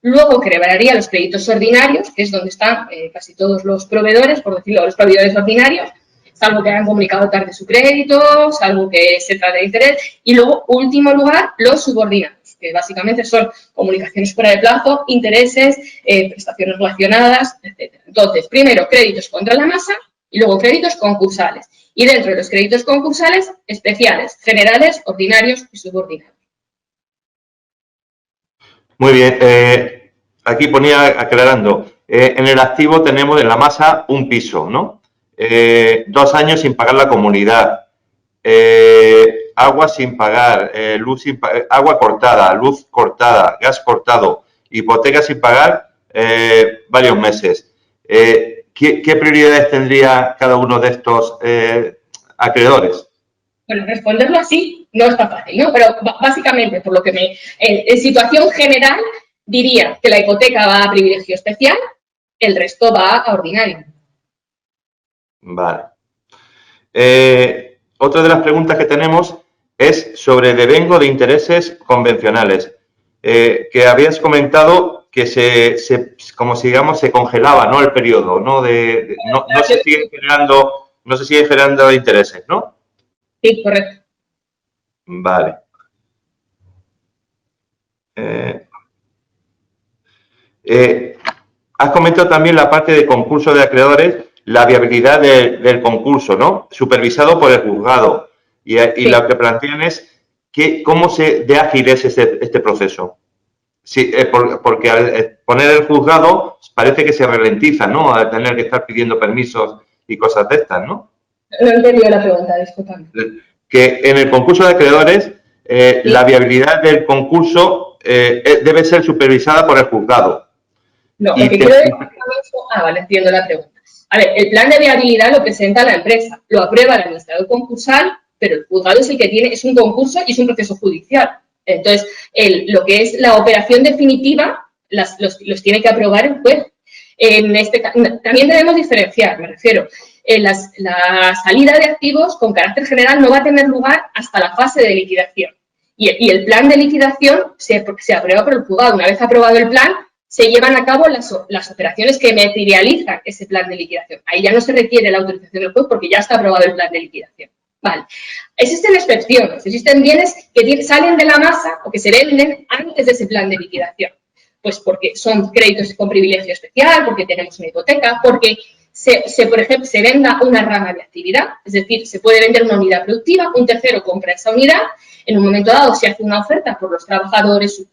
Luego cobraría los créditos ordinarios, que es donde están casi todos los proveedores, por decirlo, los proveedores ordinarios, salvo que hayan comunicado tarde su crédito, salvo que se trate de interés. Y luego, último lugar, los subordinados, que básicamente son comunicaciones fuera de plazo, intereses, prestaciones relacionadas, etc. Entonces, primero, créditos contra la masa y luego créditos concursales. Y dentro de los créditos concursales, especiales, generales, ordinarios y subordinados. Muy bien, aquí ponía aclarando, en el activo tenemos en la masa un piso, ¿no? 2 años sin pagar la comunidad, agua sin pagar, agua cortada, luz cortada, gas cortado, hipoteca sin pagar varios meses. ¿Qué prioridades tendría cada uno de estos acreedores? Bueno, responderlo así no está fácil, ¿no? Pero básicamente, por lo que en situación general, diría que la hipoteca va a privilegio especial, el resto va a ordinario. Vale. Otra de las preguntas que tenemos es sobre devengo de intereses convencionales, que habías comentado que como si digamos se congelaba, ¿no? El periodo, ¿no? No se sigue generando intereses, ¿no? Sí, correcto. Vale. Has comentado también la parte de concurso de acreedores, la viabilidad del concurso, ¿no? Supervisado por el juzgado. Y Sí. lo que plantean es cómo de ágil es este proceso. Sí, porque al poner el juzgado parece que se ralentiza, ¿no? Al tener que estar pidiendo permisos y cosas de estas, ¿no? No he entendido la pregunta, discúlpame. Que en el concurso de acreedores Sí. la viabilidad del concurso debe ser supervisada por el juzgado. No, lo que quiero decir vale, entiendo la pregunta. A ver, el plan de viabilidad lo presenta la empresa, lo aprueba el administrador concursal, pero el juzgado es el que tiene, es un concurso y es un proceso judicial. Entonces, lo que es la operación definitiva los tiene que aprobar el juez. También debemos diferenciar, me refiero, la salida de activos con carácter general no va a tener lugar hasta la fase de liquidación. Y el plan de liquidación se aprueba por el juzgado. Una vez aprobado el plan, se llevan a cabo las operaciones que materializan ese plan de liquidación. Ahí ya no se requiere la autorización del juez porque ya está aprobado el plan de liquidación. Vale. Existen excepciones, existen bienes que salen de la masa o que se venden antes de ese plan de liquidación. Pues porque son créditos con privilegio especial, porque tenemos una hipoteca, porque por ejemplo, se venda una rama de actividad, es decir, se puede vender una unidad productiva, un tercero compra esa unidad, en un momento dado se hace una oferta por los trabajadores,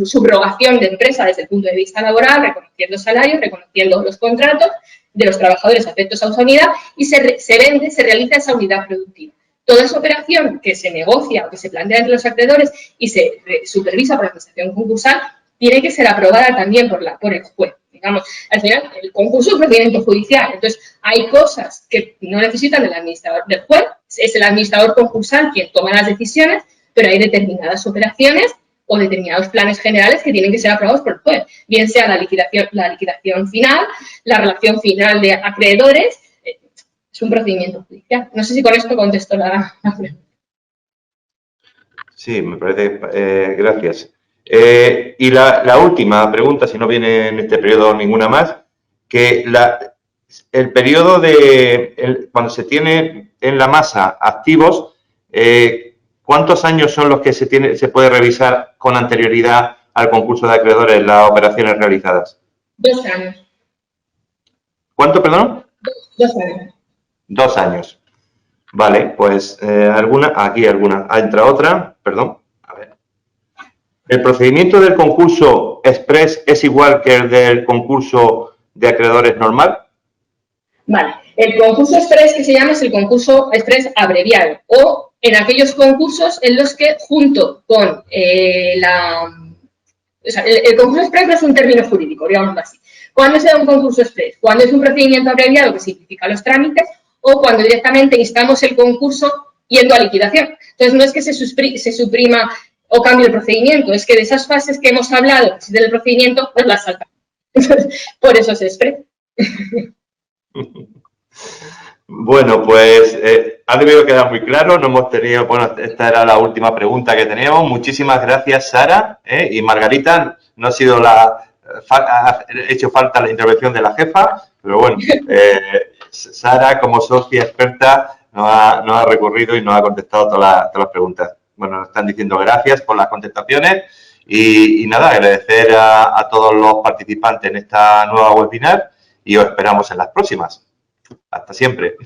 subrogación de empresa desde el punto de vista laboral, reconociendo salarios, reconociendo los contratos de los trabajadores afectos a esa unidad y se realiza esa unidad productiva. Toda esa operación que se negocia o que se plantea entre los acreedores y se supervisa por la administración concursal tiene que ser aprobada también por el juez. Digamos, al final, el concurso es un procedimiento judicial, entonces hay cosas que no necesitan del juez, es el administrador concursal quien toma las decisiones, pero hay determinadas operaciones o determinados planes generales que tienen que ser aprobados por el juez, bien sea la liquidación final, la relación final de acreedores, es un procedimiento judicial. No sé si con esto contesto la pregunta. Sí, me parece, gracias. Y la última pregunta, si no viene en este periodo ninguna más, que el periodo cuando se tiene en la masa activos, ¿cuántos años son los que se puede revisar con anterioridad al concurso de acreedores las operaciones realizadas? 2 años. ¿Cuánto, perdón? 2 años. 2 años. Vale, pues aquí alguna. Entra otra, perdón. A ver. ¿El procedimiento del concurso express es igual que el del concurso de acreedores normal? Vale. El concurso express que se llama es el concurso express abreviado o en aquellos concursos en los que junto con el concurso express no es un término jurídico, digámoslo así. ¿Cuándo se da un concurso express? Cuando es un procedimiento abreviado que simplifica los trámites o cuando directamente instamos el concurso yendo a liquidación. Entonces, no es que se suprima o cambie el procedimiento, es que de esas fases que hemos hablado del procedimiento, pues las saltamos. Por eso es express. Bueno, pues ha debido quedar muy claro, no hemos tenido, bueno, esta era la última pregunta que teníamos. Muchísimas gracias, Sara, y Margarita, no ha sido ha hecho falta la intervención de la jefa, pero bueno, Sara, como socia experta, nos ha recurrido y nos ha contestado todas las preguntas. Bueno, nos están diciendo gracias por las contestaciones y nada, agradecer a todos los participantes en esta nueva webinar y os esperamos en las próximas. Hasta siempre.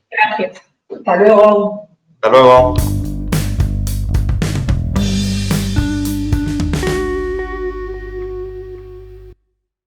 Gracias. Hasta luego. Hasta luego.